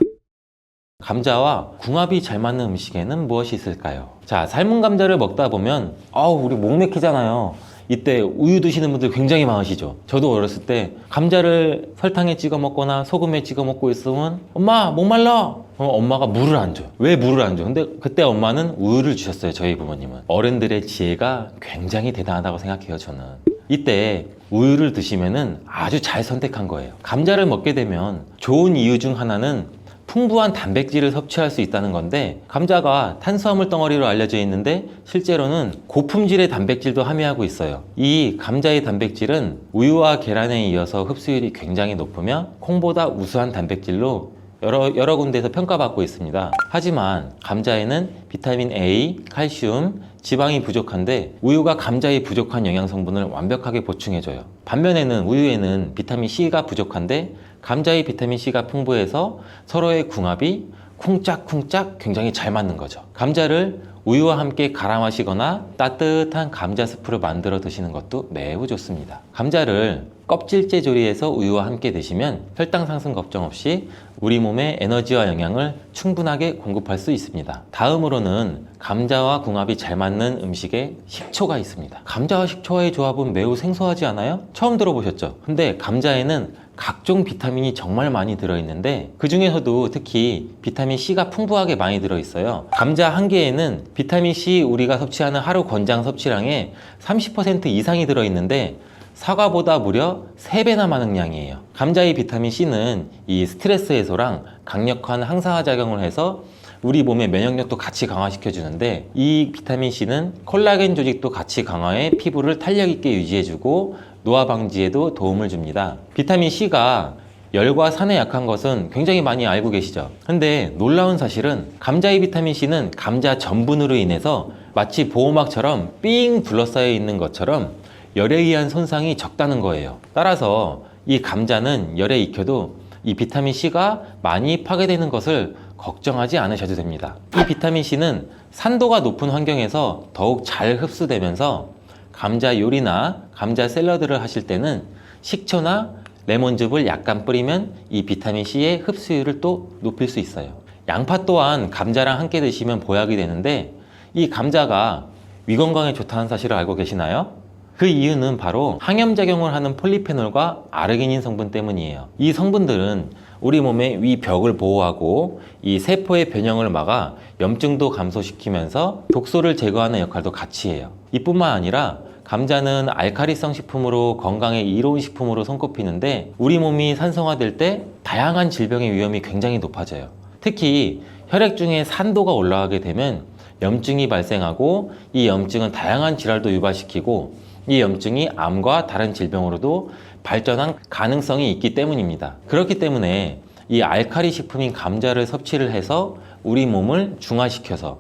감자와 궁합이 잘 맞는 음식에는 무엇이 있을까요? 자, 삶은 감자를 먹다 보면 우리 목 막히잖아요. 이때 우유 드시는 분들 굉장히 많으시죠. 저도 어렸을 때 감자를 설탕에 찍어 먹거나 소금에 찍어 먹고 있으면 엄마 목말라! 엄마가 물을 안 줘요. 왜 물을 안 줘? 근데 그때 엄마는 우유를 주셨어요. 저희 부모님은. 어른들의 지혜가 굉장히 대단하다고 생각해요. 저는. 이때 우유를 드시면은 아주 잘 선택한 거예요. 감자를 먹게 되면 좋은 이유 중 하나는 풍부한 단백질을 섭취할 수 있다는 건데, 감자가 탄수화물 덩어리로 알려져 있는데 실제로는 고품질의 단백질도 함유하고 있어요. 이 감자의 단백질은 우유와 계란에 이어서 흡수율이 굉장히 높으며 콩보다 우수한 단백질로 여러 군데에서 평가받고 있습니다. 하지만 감자에는 비타민 A, 칼슘, 지방이 부족한데 우유가 감자의 부족한 영양 성분을 완벽하게 보충해줘요. 반면에는 우유에는 비타민 C가 부족한데 감자의 비타민 C가 풍부해서 서로의 궁합이 쿵짝쿵짝 굉장히 잘 맞는 거죠. 감자를 우유와 함께 갈아 마시거나 따뜻한 감자 스프를 만들어 드시는 것도 매우 좋습니다. 감자를 껍질째 조리해서 우유와 함께 드시면 혈당 상승 걱정 없이 우리 몸에 에너지와 영양을 충분하게 공급할 수 있습니다. 다음으로는 감자와 궁합이 잘 맞는 음식에 식초가 있습니다. 감자와 식초와의 조합은 매우 생소하지 않아요? 처음 들어보셨죠? 근데 감자에는 각종 비타민이 정말 많이 들어있는데 그 중에서도 특히 비타민 C가 풍부하게 많이 들어있어요. 감자 한 개에는 비타민 C 우리가 섭취하는 하루 권장 섭취량의 30% 이상이 들어있는데 사과보다 무려 3배나 많은 양이에요. 감자의 비타민 C는 이 스트레스 해소랑 강력한 항산화 작용을 해서 우리 몸의 면역력도 같이 강화시켜 주는데, 이 비타민 C는 콜라겐 조직도 같이 강화해 피부를 탄력 있게 유지해주고 노화 방지에도 도움을 줍니다. 비타민 C가 열과 산에 약한 것은 굉장히 많이 알고 계시죠? 근데 놀라운 사실은 감자의 비타민 C는 감자 전분으로 인해서 마치 보호막처럼 삥 둘러싸여 있는 것처럼 열에 의한 손상이 적다는 거예요. 따라서 이 감자는 열에 익혀도 이 비타민 C가 많이 파괴되는 것을 걱정하지 않으셔도 됩니다. 이 비타민 C는 산도가 높은 환경에서 더욱 잘 흡수되면서 감자 요리나 감자 샐러드를 하실 때는 식초나 레몬즙을 약간 뿌리면 이 비타민 C의 흡수율을 또 높일 수 있어요. 양파 또한 감자랑 함께 드시면 보약이 되는데, 이 감자가 위 건강에 좋다는 사실을 알고 계시나요? 그 이유는 바로 항염작용을 하는 폴리페놀과 아르기닌 성분 때문이에요. 이 성분들은 우리 몸의 위 벽을 보호하고 이 세포의 변형을 막아 염증도 감소시키면서 독소를 제거하는 역할도 같이 해요. 이뿐만 아니라 감자는 알카리성 식품으로 건강에 이로운 식품으로 손꼽히는데, 우리 몸이 산성화될 때 다양한 질병의 위험이 굉장히 높아져요. 특히 혈액 중에 산도가 올라가게 되면 염증이 발생하고 이 염증은 다양한 질환도 유발시키고 이 염증이 암과 다른 질병으로도 발전한 가능성이 있기 때문입니다. 그렇기 때문에 이 알칼리 식품인 감자를 섭취를 해서 우리 몸을 중화시켜서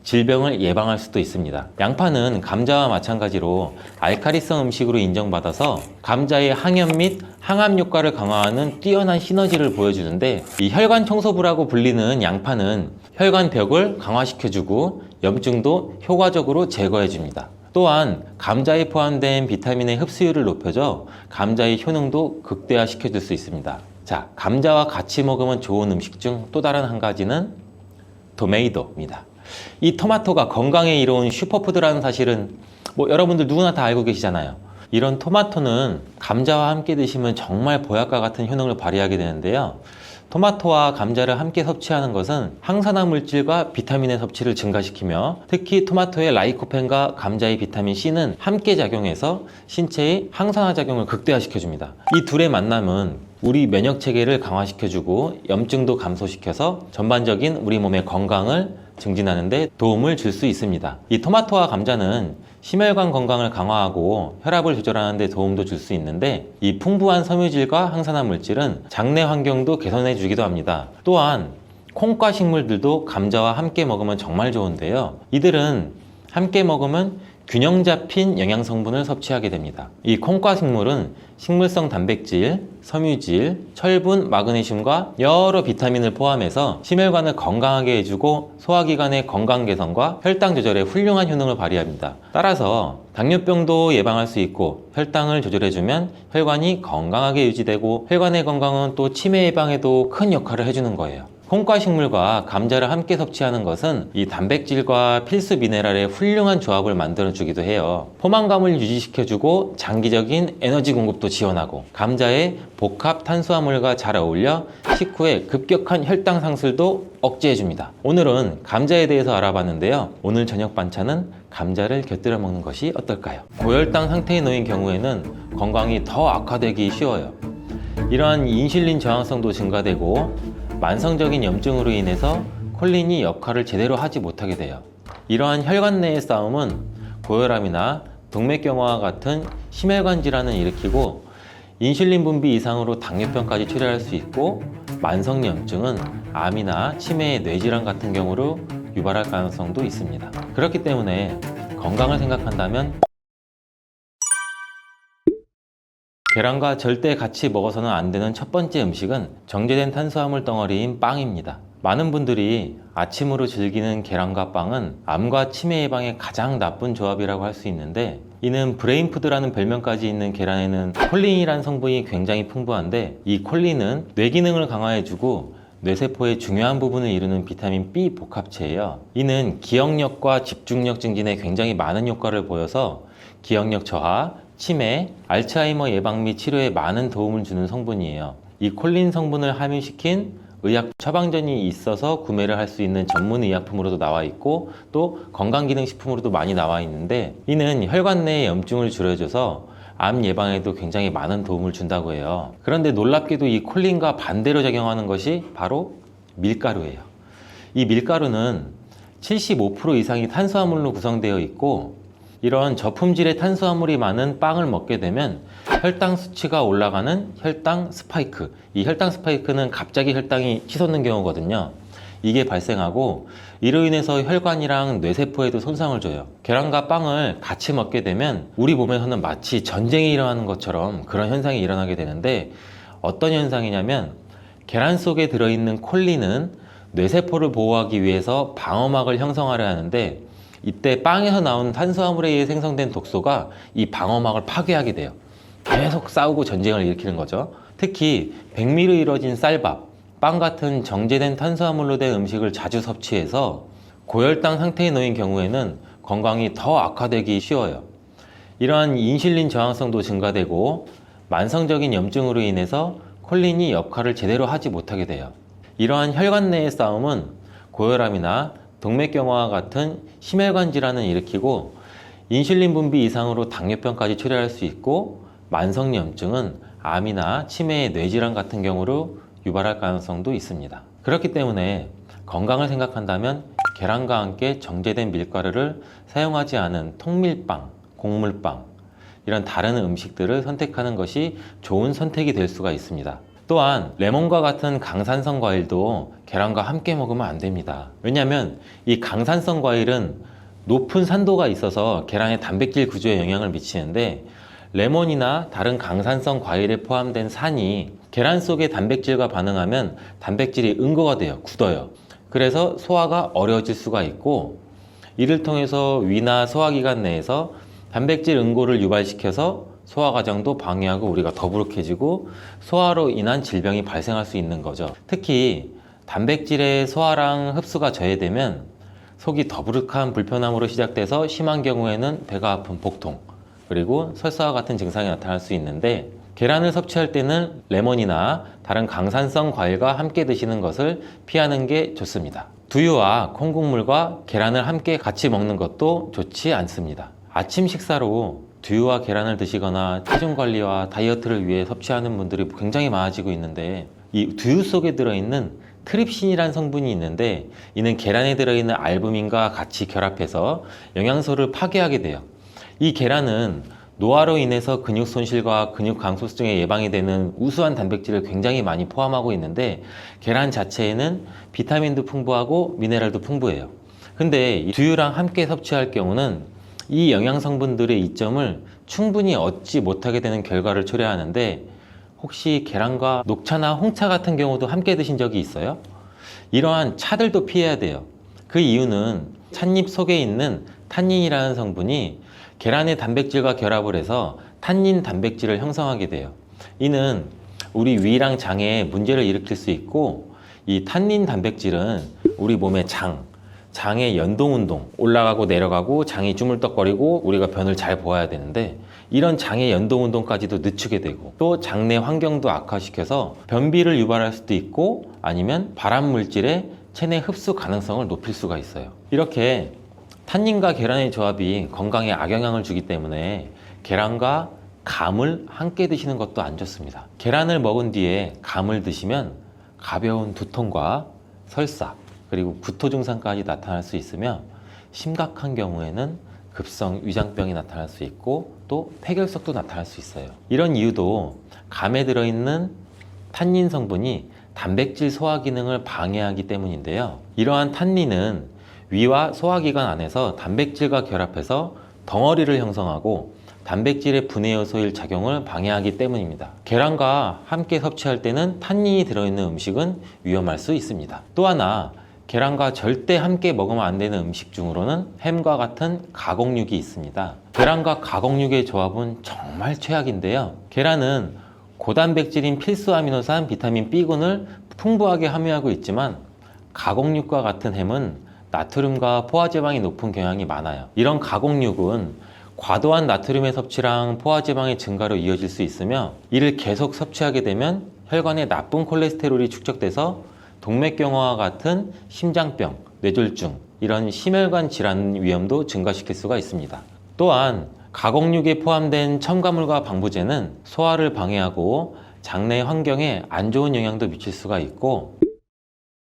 질병을 예방할 수도 있습니다. 양파는 감자와 마찬가지로 알칼리성 음식으로 인정받아서 감자의 항염 및 항암 효과를 강화하는 뛰어난 시너지를 보여주는데, 이 혈관 청소부라고 불리는 양파는 혈관 벽을 강화시켜주고 염증도 효과적으로 제거해줍니다. 또한 감자에 포함된 비타민의 흡수율을 높여줘 감자의 효능도 극대화시켜줄 수 있습니다. 자, 감자와 같이 먹으면 좋은 음식 중 또 다른 한 가지는 토메이토입니다. 이 토마토가 건강에 이로운 슈퍼푸드라는 사실은 여러분들 누구나 다 알고 계시잖아요. 이런 토마토는 감자와 함께 드시면 정말 보약과 같은 효능을 발휘하게 되는데요. 토마토와 감자를 함께 섭취하는 것은 항산화 물질과 비타민의 섭취를 증가시키며, 특히 토마토의 라이코펜과 감자의 비타민 C는 함께 작용해서 신체의 항산화 작용을 극대화시켜줍니다. 이 둘의 만남은 우리 면역 체계를 강화시켜주고 염증도 감소시켜서 전반적인 우리 몸의 건강을 증진하는 데 도움을 줄 수 있습니다. 이 토마토와 감자는 심혈관 건강을 강화하고 혈압을 조절하는 데 도움도 줄 수 있는데, 이 풍부한 섬유질과 항산화 물질은 장내 환경도 개선해 주기도 합니다. 또한 콩과 식물들도 감자와 함께 먹으면 정말 좋은데요. 이들은 함께 먹으면 균형 잡힌 영양 성분을 섭취하게 됩니다. 이 콩과 식물은 식물성 단백질, 섬유질, 철분, 마그네슘과 여러 비타민을 포함해서 심혈관을 건강하게 해주고 소화기관의 건강 개선과 혈당 조절에 훌륭한 효능을 발휘합니다. 따라서 당뇨병도 예방할 수 있고 혈당을 조절해주면 혈관이 건강하게 유지되고 혈관의 건강은 또 치매 예방에도 큰 역할을 해주는 거예요. 콩과 식물과 감자를 함께 섭취하는 것은 이 단백질과 필수 미네랄의 훌륭한 조합을 만들어주기도 해요. 포만감을 유지시켜주고 장기적인 에너지 공급도 지원하고 감자의 복합 탄수화물과 잘 어울려 식후에 급격한 혈당 상승도 억제해줍니다. 오늘은 감자에 대해서 알아봤는데요. 오늘 저녁 반찬은 감자를 곁들여 먹는 것이 어떨까요? 고혈당 상태에 놓인 경우에는 건강이 더 악화되기 쉬워요. 이러한 인슐린 저항성도 증가되고 만성적인 염증으로 인해서 콜린이 역할을 제대로 하지 못하게 돼요. 이러한 혈관 내의 싸움은 고혈압이나 동맥경화와 같은 심혈관 질환을 일으키고 인슐린 분비 이상으로 당뇨병까지 초래할 수 있고 만성염증은 암이나 치매의 뇌질환 같은 경우로 유발할 가능성도 있습니다. 그렇기 때문에 건강을 생각한다면 계란과 절대 같이 먹어서는 안 되는 첫 번째 음식은 정제된 탄수화물 덩어리인 빵입니다. 많은 분들이 아침으로 즐기는 계란과 빵은 암과 치매 예방에 가장 나쁜 조합이라고 할 수 있는데 이는 브레인푸드라는 별명까지 있는 계란에는 콜린이라는 성분이 굉장히 풍부한데 이 콜린은 뇌 기능을 강화해주고 뇌세포의 중요한 부분을 이루는 비타민 B 복합체예요. 이는 기억력과 집중력 증진에 굉장히 많은 효과를 보여서 기억력 저하, 치매, 알츠하이머 예방 및 치료에 많은 도움을 주는 성분이에요. 이 콜린 성분을 함유시킨 의약 처방전이 있어서 구매를 할 수 있는 전문 의약품으로도 나와 있고 또 건강기능식품으로도 많이 나와 있는데 이는 혈관 내의 염증을 줄여줘서 암 예방에도 굉장히 많은 도움을 준다고 해요. 그런데 놀랍게도 이 콜린과 반대로 작용하는 것이 바로 밀가루예요. 이 밀가루는 75% 이상이 탄수화물로 구성되어 있고 이런 저품질의 탄수화물이 많은 빵을 먹게 되면 혈당 수치가 올라가는 혈당 스파이크, 이 혈당 스파이크는 갑자기 혈당이 치솟는 경우거든요. 이게 발생하고 이로 인해서 혈관이랑 뇌세포에도 손상을 줘요. 계란과 빵을 같이 먹게 되면 우리 몸에서는 마치 전쟁이 일어나는 것처럼 그런 현상이 일어나게 되는데 어떤 현상이냐면 계란 속에 들어있는 콜린은 뇌세포를 보호하기 위해서 방어막을 형성하려 하는데 이때 빵에서 나온 탄수화물에 의해 생성된 독소가 이 방어막을 파괴하게 돼요. 계속 싸우고 전쟁을 일으키는 거죠. 특히 백미로 이루어진 쌀밥, 빵 같은 정제된 탄수화물로 된 음식을 자주 섭취해서 고혈당 상태에 놓인 경우에는 건강이 더 악화되기 쉬워요. 이러한 인슐린 저항성도 증가되고 만성적인 염증으로 인해서 콜린이 역할을 제대로 하지 못하게 돼요. 이러한 혈관 내의 싸움은 고혈압이나 동맥경화와 같은 심혈관 질환을 일으키고 인슐린 분비 이상으로 당뇨병까지 초래할 수 있고 만성염증은 암이나 치매의 뇌질환 같은 경우로 유발할 가능성도 있습니다. 그렇기 때문에 건강을 생각한다면 계란과 함께 정제된 밀가루를 사용하지 않은 통밀빵, 곡물빵 이런 다른 음식들을 선택하는 것이 좋은 선택이 될 수가 있습니다. 또한 레몬과 같은 강산성 과일도 계란과 함께 먹으면 안 됩니다. 왜냐하면 이 강산성 과일은 높은 산도가 있어서 계란의 단백질 구조에 영향을 미치는데 레몬이나 다른 강산성 과일에 포함된 산이 계란 속의 단백질과 반응하면 단백질이 응고가 돼요. 굳어요. 그래서 소화가 어려워질 수가 있고 이를 통해서 위나 소화기관 내에서 단백질 응고를 유발시켜서 소화 과정도 방해하고 우리가 더부룩해지고 소화로 인한 질병이 발생할 수 있는 거죠. 특히 단백질의 소화랑 흡수가 저해되면 속이 더부룩한 불편함으로 시작돼서 심한 경우에는 배가 아픈 복통 그리고 설사와 같은 증상이 나타날 수 있는데 계란을 섭취할 때는 레몬이나 다른 강산성 과일과 함께 드시는 것을 피하는 게 좋습니다. 두유와 콩국물과 계란을 함께 같이 먹는 것도 좋지 않습니다. 아침 식사로 두유와 계란을 드시거나 체중 관리와 다이어트를 위해 섭취하는 분들이 굉장히 많아지고 있는데 이 두유 속에 들어있는 트립신이라는 성분이 있는데 이는 계란에 들어있는 알부민과 같이 결합해서 영양소를 파괴하게 돼요. 이 계란은 노화로 인해서 근육 손실과 근육 감소수 등의 예방이 되는 우수한 단백질을 굉장히 많이 포함하고 있는데 계란 자체에는 비타민도 풍부하고 미네랄도 풍부해요. 근데 이 두유랑 함께 섭취할 경우는 이 영양 성분들의 이점을 충분히 얻지 못하게 되는 결과를 초래하는데 혹시 계란과 녹차나 홍차 같은 경우도 함께 드신 적이 있어요? 이러한 차들도 피해야 돼요. 그 이유는 찻잎 속에 있는 탄닌이라는 성분이 계란의 단백질과 결합을 해서 탄닌 단백질을 형성하게 돼요. 이는 우리 위랑 장에 문제를 일으킬 수 있고 이 탄닌 단백질은 우리 몸의 장의 연동운동, 올라가고 내려가고 장이 주물떡거리고 우리가 변을 잘 보아야 되는데 이런 장의 연동운동까지도 늦추게 되고 또 장내 환경도 악화시켜서 변비를 유발할 수도 있고 아니면 발암물질의 체내 흡수 가능성을 높일 수가 있어요. 이렇게 탄닌과 계란의 조합이 건강에 악영향을 주기 때문에 계란과 감을 함께 드시는 것도 안 좋습니다. 계란을 먹은 뒤에 감을 드시면 가벼운 두통과 설사 그리고 구토 증상까지 나타날 수 있으며 심각한 경우에는 급성 위장병이 나타날 수 있고 또 폐결석도 나타날 수 있어요. 이런 이유도 감에 들어있는 탄닌 성분이 단백질 소화 기능을 방해하기 때문인데요. 이러한 탄닌은 위와 소화기관 안에서 단백질과 결합해서 덩어리를 형성하고 단백질의 분해 요소일 작용을 방해하기 때문입니다. 계란과 함께 섭취할 때는 탄닌이 들어있는 음식은 위험할 수 있습니다. 또 하나 계란과 절대 함께 먹으면 안 되는 음식 중으로는 햄과 같은 가공육이 있습니다. 계란과 가공육의 조합은 정말 최악인데요. 계란은 고단백질인 필수 아미노산 비타민 B군을 풍부하게 함유하고 있지만 가공육과 같은 햄은 나트륨과 포화지방이 높은 경향이 많아요. 이런 가공육은 과도한 나트륨의 섭취랑 포화지방의 증가로 이어질 수 있으며 이를 계속 섭취하게 되면 혈관에 나쁜 콜레스테롤이 축적돼서 동맥경화와 같은 심장병, 뇌졸중 이런 심혈관 질환 위험도 증가시킬 수가 있습니다. 또한 가공육에 포함된 첨가물과 방부제는 소화를 방해하고 장내 환경에 안 좋은 영향도 미칠 수가 있고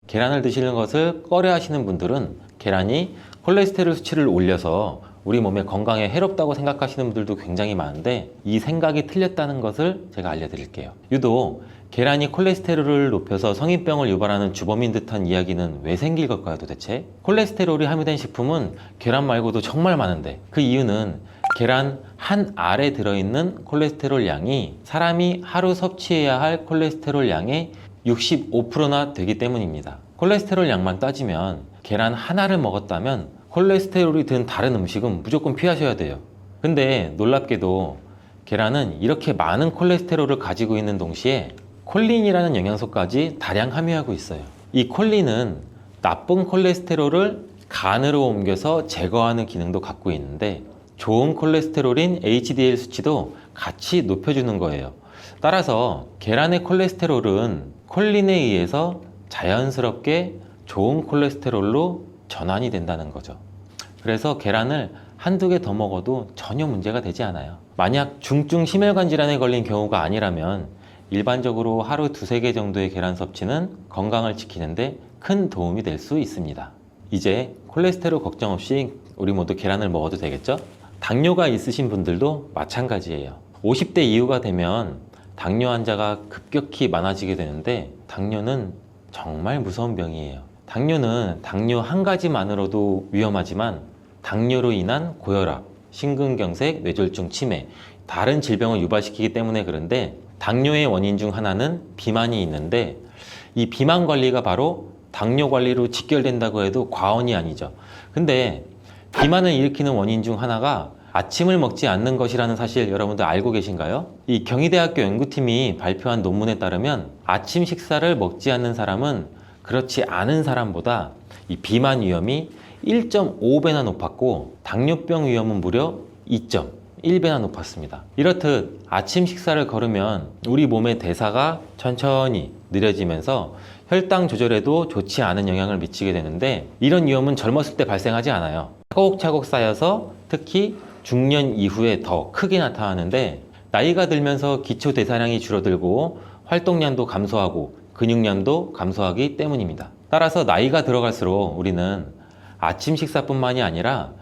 계란을 드시는 것을 꺼려 하시는 분들은 계란이 콜레스테롤 수치를 올려서 우리 몸의 건강에 해롭다고 생각하시는 분들도 굉장히 많은데 이 생각이 틀렸다는 것을 제가 알려드릴게요. 유독 계란이 콜레스테롤을 높여서 성인병을 유발하는 주범인 듯한 이야기는 왜 생길 걸까요 도대체? 콜레스테롤이 함유된 식품은 계란 말고도 정말 많은데 그 이유는 계란 한 알에 들어있는 콜레스테롤 양이 사람이 하루 섭취해야 할 콜레스테롤 양의 65%나 되기 때문입니다. 콜레스테롤 양만 따지면 계란 하나를 먹었다면 콜레스테롤이 든 다른 음식은 무조건 피하셔야 돼요. 근데 놀랍게도 계란은 이렇게 많은 콜레스테롤을 가지고 있는 동시에 콜린이라는 영양소까지 다량 함유하고 있어요. 이 콜린은 나쁜 콜레스테롤을 간으로 옮겨서 제거하는 기능도 갖고 있는데 좋은 콜레스테롤인 HDL 수치도 같이 높여주는 거예요. 따라서 계란의 콜레스테롤은 콜린에 의해서 자연스럽게 좋은 콜레스테롤로 전환이 된다는 거죠. 그래서 계란을 한두 개 더 먹어도 전혀 문제가 되지 않아요. 만약 중증 심혈관 질환에 걸린 경우가 아니라면 일반적으로 하루 두세 개 정도의 계란 섭취는 건강을 지키는데 큰 도움이 될 수 있습니다. 이제 콜레스테롤 걱정 없이 우리 모두 계란을 먹어도 되겠죠? 당뇨가 있으신 분들도 마찬가지예요. 50대 이후가 되면 당뇨 환자가 급격히 많아지게 되는데 당뇨는 정말 무서운 병이에요. 당뇨는 당뇨 한 가지만으로도 위험하지만 당뇨로 인한 고혈압, 심근경색, 뇌졸중, 치매 다른 질병을 유발시키기 때문에 그런데 당뇨의 원인 중 하나는 비만이 있는데 이 비만 관리가 바로 당뇨 관리로 직결된다고 해도 과언이 아니죠. 근데 비만을 일으키는 원인 중 하나가 아침을 먹지 않는 것이라는 사실 여러분들 알고 계신가요? 이 경희대학교 연구팀이 발표한 논문에 따르면 아침 식사를 먹지 않는 사람은 그렇지 않은 사람보다 이 비만 위험이 1.5배나 높았고 당뇨병 위험은 무려 2.1배나 높았습니다. 이렇듯 아침 식사를 거르면 우리 몸의 대사가 천천히 느려지면서 혈당 조절에도 좋지 않은 영향을 미치게 되는데 이런 위험은 젊었을 때 발생하지 않아요. 차곡차곡 쌓여서 특히 중년 이후에 더 크게 나타나는데 나이가 들면서 기초 대사량이 줄어들고 활동량도 감소하고 근육량도 감소하기 때문입니다. 따라서 나이가 들어갈수록 우리는 아침 식사뿐만이 아니라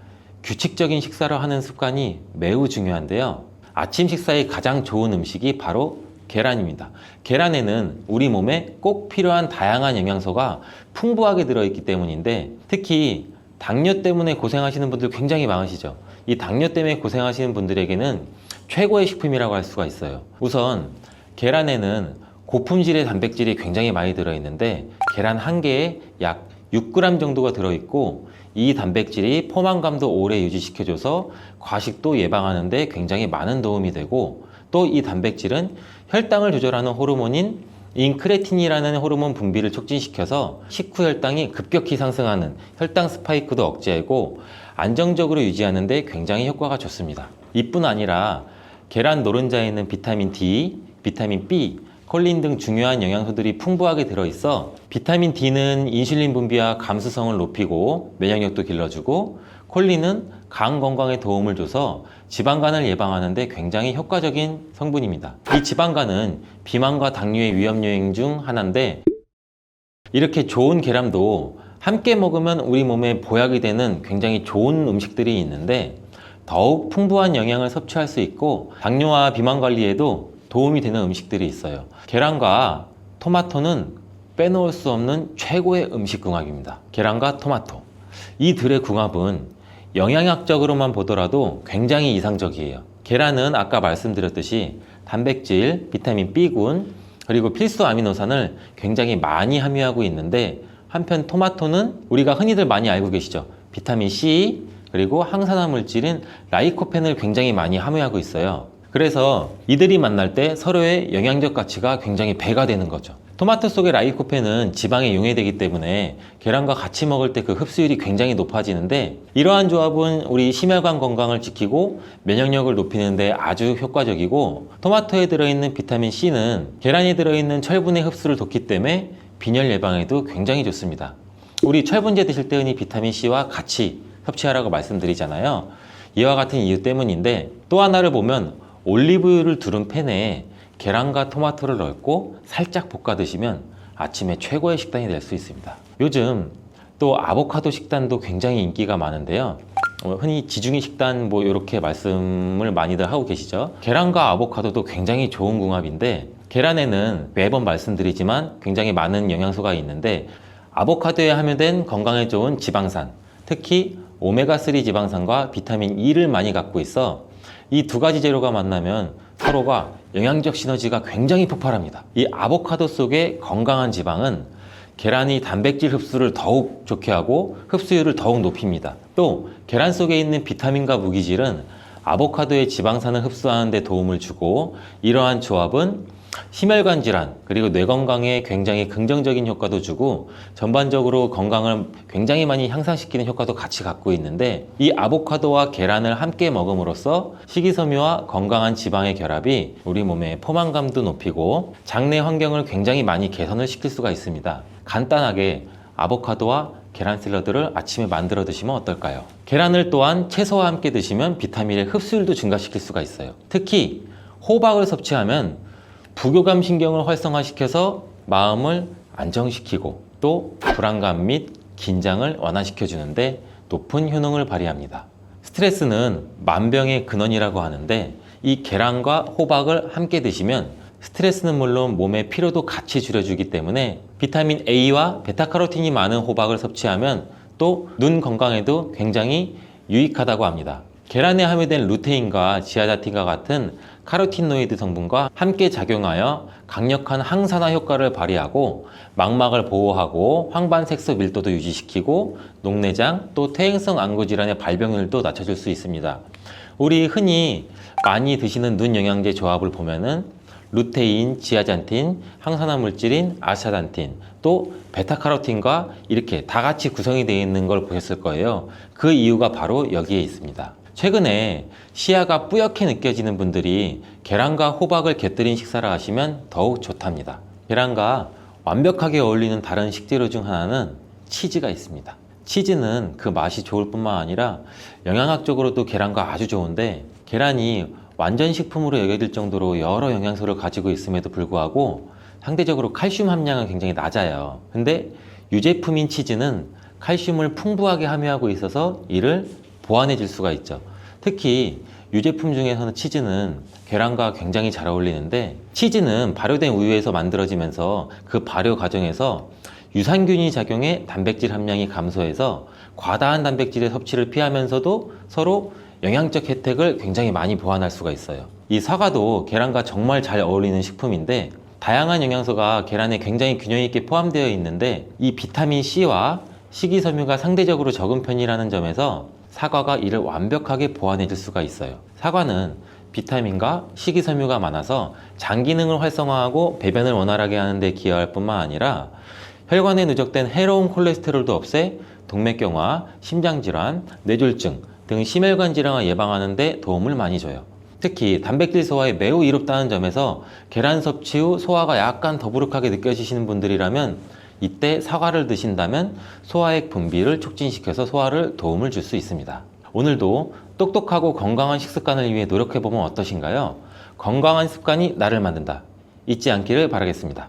규칙적인 식사를 하는 습관이 매우 중요한데요. 아침 식사에 가장 좋은 음식이 바로 계란입니다. 계란에는 우리 몸에 꼭 필요한 다양한 영양소가 풍부하게 들어있기 때문인데, 특히 당뇨 때문에 고생하시는 분들 굉장히 많으시죠. 이 당뇨 때문에 고생하시는 분들에게는 최고의 식품이라고 할 수가 있어요. 우선 계란에는 고품질의 단백질이 굉장히 많이 들어있는데, 계란 한 개에 약 6g 정도가 들어있고, 이 단백질이 포만감도 오래 유지시켜줘서 과식도 예방하는 데 굉장히 많은 도움이 되고, 또 이 단백질은 혈당을 조절하는 호르몬인 인크레틴이라는 호르몬 분비를 촉진시켜서 식후 혈당이 급격히 상승하는 혈당 스파이크도 억제하고 안정적으로 유지하는 데 굉장히 효과가 좋습니다. 이뿐 아니라 계란 노른자에 있는 비타민 D, 비타민 B, 콜린 등 중요한 영양소들이 풍부하게 들어있어 비타민 D는 인슐린 분비와 감수성을 높이고 면역력도 길러주고, 콜린은 간 건강에 도움을 줘서 지방간을 예방하는 데 굉장히 효과적인 성분입니다. 이 지방간은 비만과 당뇨의 위험 요인 중 하나인데, 이렇게 좋은 계란도 함께 먹으면 우리 몸에 보약이 되는 굉장히 좋은 음식들이 있는데, 더욱 풍부한 영양을 섭취할 수 있고 당뇨와 비만 관리에도 도움이 되는 음식들이 있어요. 계란과 토마토는 빼놓을 수 없는 최고의 음식 궁합입니다. 계란과 토마토, 이 둘의 궁합은 영양학적으로만 보더라도 굉장히 이상적이에요. 계란은 아까 말씀드렸듯이 단백질, 비타민 B군, 그리고 필수 아미노산을 굉장히 많이 함유하고 있는데, 한편 토마토는 우리가 흔히들 많이 알고 계시죠. 비타민 C, 그리고 항산화 물질인 라이코펜을 굉장히 많이 함유하고 있어요. 그래서 이들이 만날 때 서로의 영양적 가치가 굉장히 배가 되는 거죠. 토마토 속의 라이코펜은 지방에 용해되기 때문에 계란과 같이 먹을 때 그 흡수율이 굉장히 높아지는데, 이러한 조합은 우리 심혈관 건강을 지키고 면역력을 높이는 데 아주 효과적이고, 토마토에 들어있는 비타민 C는 계란에 들어있는 철분의 흡수를 돕기 때문에 빈혈 예방에도 굉장히 좋습니다. 우리 철분제 드실 때 흔히 비타민 C와 같이 섭취하라고 말씀드리잖아요. 이와 같은 이유 때문인데, 또 하나를 보면 올리브유를 두른 팬에 계란과 토마토를 넣고 살짝 볶아 드시면 아침에 최고의 식단이 될 수 있습니다. 요즘 또 아보카도 식단도 굉장히 인기가 많은데요. 흔히 지중해 식단 이렇게 말씀을 많이들 하고 계시죠. 계란과 아보카도도 굉장히 좋은 궁합인데, 계란에는 매번 말씀드리지만 굉장히 많은 영양소가 있는데, 아보카도에 함유된 건강에 좋은 지방산, 특히 오메가3 지방산과 비타민 E를 많이 갖고 있어 이 두 가지 재료가 만나면 서로가 영양적 시너지가 굉장히 폭발합니다. 이 아보카도 속의 건강한 지방은 계란이 단백질 흡수를 더욱 좋게 하고 흡수율을 더욱 높입니다. 또 계란 속에 있는 비타민과 무기질은 아보카도의 지방산을 흡수하는 데 도움을 주고, 이러한 조합은 심혈관 질환 그리고 뇌 건강에 굉장히 긍정적인 효과도 주고 전반적으로 건강을 굉장히 많이 향상시키는 효과도 같이 갖고 있는데, 이 아보카도와 계란을 함께 먹음으로써 식이섬유와 건강한 지방의 결합이 우리 몸의 포만감도 높이고 장내 환경을 굉장히 많이 개선을 시킬 수가 있습니다. 간단하게 아보카도와 계란 샐러드를 아침에 만들어 드시면 어떨까요? 계란을 또한 채소와 함께 드시면 비타민의 흡수율도 증가시킬 수가 있어요. 특히 호박을 섭취하면 부교감 신경을 활성화시켜서 마음을 안정시키고 또 불안감 및 긴장을 완화시켜 주는데 높은 효능을 발휘합니다. 스트레스는 만병의 근원이라고 하는데, 이 계란과 호박을 함께 드시면 스트레스는 물론 몸의 피로도 같이 줄여주기 때문에 비타민 A와 베타카로틴이 많은 호박을 섭취하면 또 눈 건강에도 굉장히 유익하다고 합니다. 계란에 함유된 루테인과 지아자틴과 같은 카로티노이드 성분과 함께 작용하여 강력한 항산화 효과를 발휘하고 망막을 보호하고 황반색소 밀도도 유지시키고 녹내장 또 퇴행성 안구 질환의 발병률도 낮춰줄 수 있습니다. 우리 흔히 많이 드시는 눈 영양제 조합을 보면은 루테인, 지아잔틴, 항산화 물질인 아스타잔틴, 또 베타카로틴과 이렇게 다 같이 구성이 되어 있는 걸 보셨을 거예요. 그 이유가 바로 여기에 있습니다. 최근에 시야가 뿌옇게 느껴지는 분들이 계란과 호박을 곁들인 식사를 하시면 더욱 좋답니다. 계란과 완벽하게 어울리는 다른 식재료 중 하나는 치즈가 있습니다. 치즈는 그 맛이 좋을 뿐만 아니라 영양학적으로도 계란과 아주 좋은데, 계란이 완전 식품으로 여겨질 정도로 여러 영양소를 가지고 있음에도 불구하고 상대적으로 칼슘 함량은 굉장히 낮아요. 근데 유제품인 치즈는 칼슘을 풍부하게 함유하고 있어서 이를 보완해 줄 수가 있죠. 특히 유제품 중에서는 치즈는 계란과 굉장히 잘 어울리는데, 치즈는 발효된 우유에서 만들어지면서 그 발효 과정에서 유산균이 작용해 단백질 함량이 감소해서 과다한 단백질의 섭취를 피하면서도 서로 영양적 혜택을 굉장히 많이 보완할 수가 있어요. 이 사과도 계란과 정말 잘 어울리는 식품인데, 다양한 영양소가 계란에 굉장히 균형 있게 포함되어 있는데, 이 비타민 C와 식이섬유가 상대적으로 적은 편이라는 점에서 사과가 이를 완벽하게 보완해 줄 수가 있어요. 사과는 비타민과 식이섬유가 많아서 장 기능을 활성화하고 배변을 원활하게 하는 데 기여할 뿐만 아니라 혈관에 누적된 해로운 콜레스테롤도 없애 동맥경화, 심장질환, 뇌졸중 등 심혈관 질환을 예방하는 데 도움을 많이 줘요. 특히 단백질 소화에 매우 이롭다는 점에서 계란 섭취 후 소화가 약간 더부룩하게 느껴지시는 분들이라면 이때 사과를 드신다면 소화액 분비를 촉진시켜서 소화를 도움을 줄 수 있습니다. 오늘도 똑똑하고 건강한 식습관을 위해 노력해보면 어떠신가요? 건강한 습관이 나를 만든다. 잊지 않기를 바라겠습니다.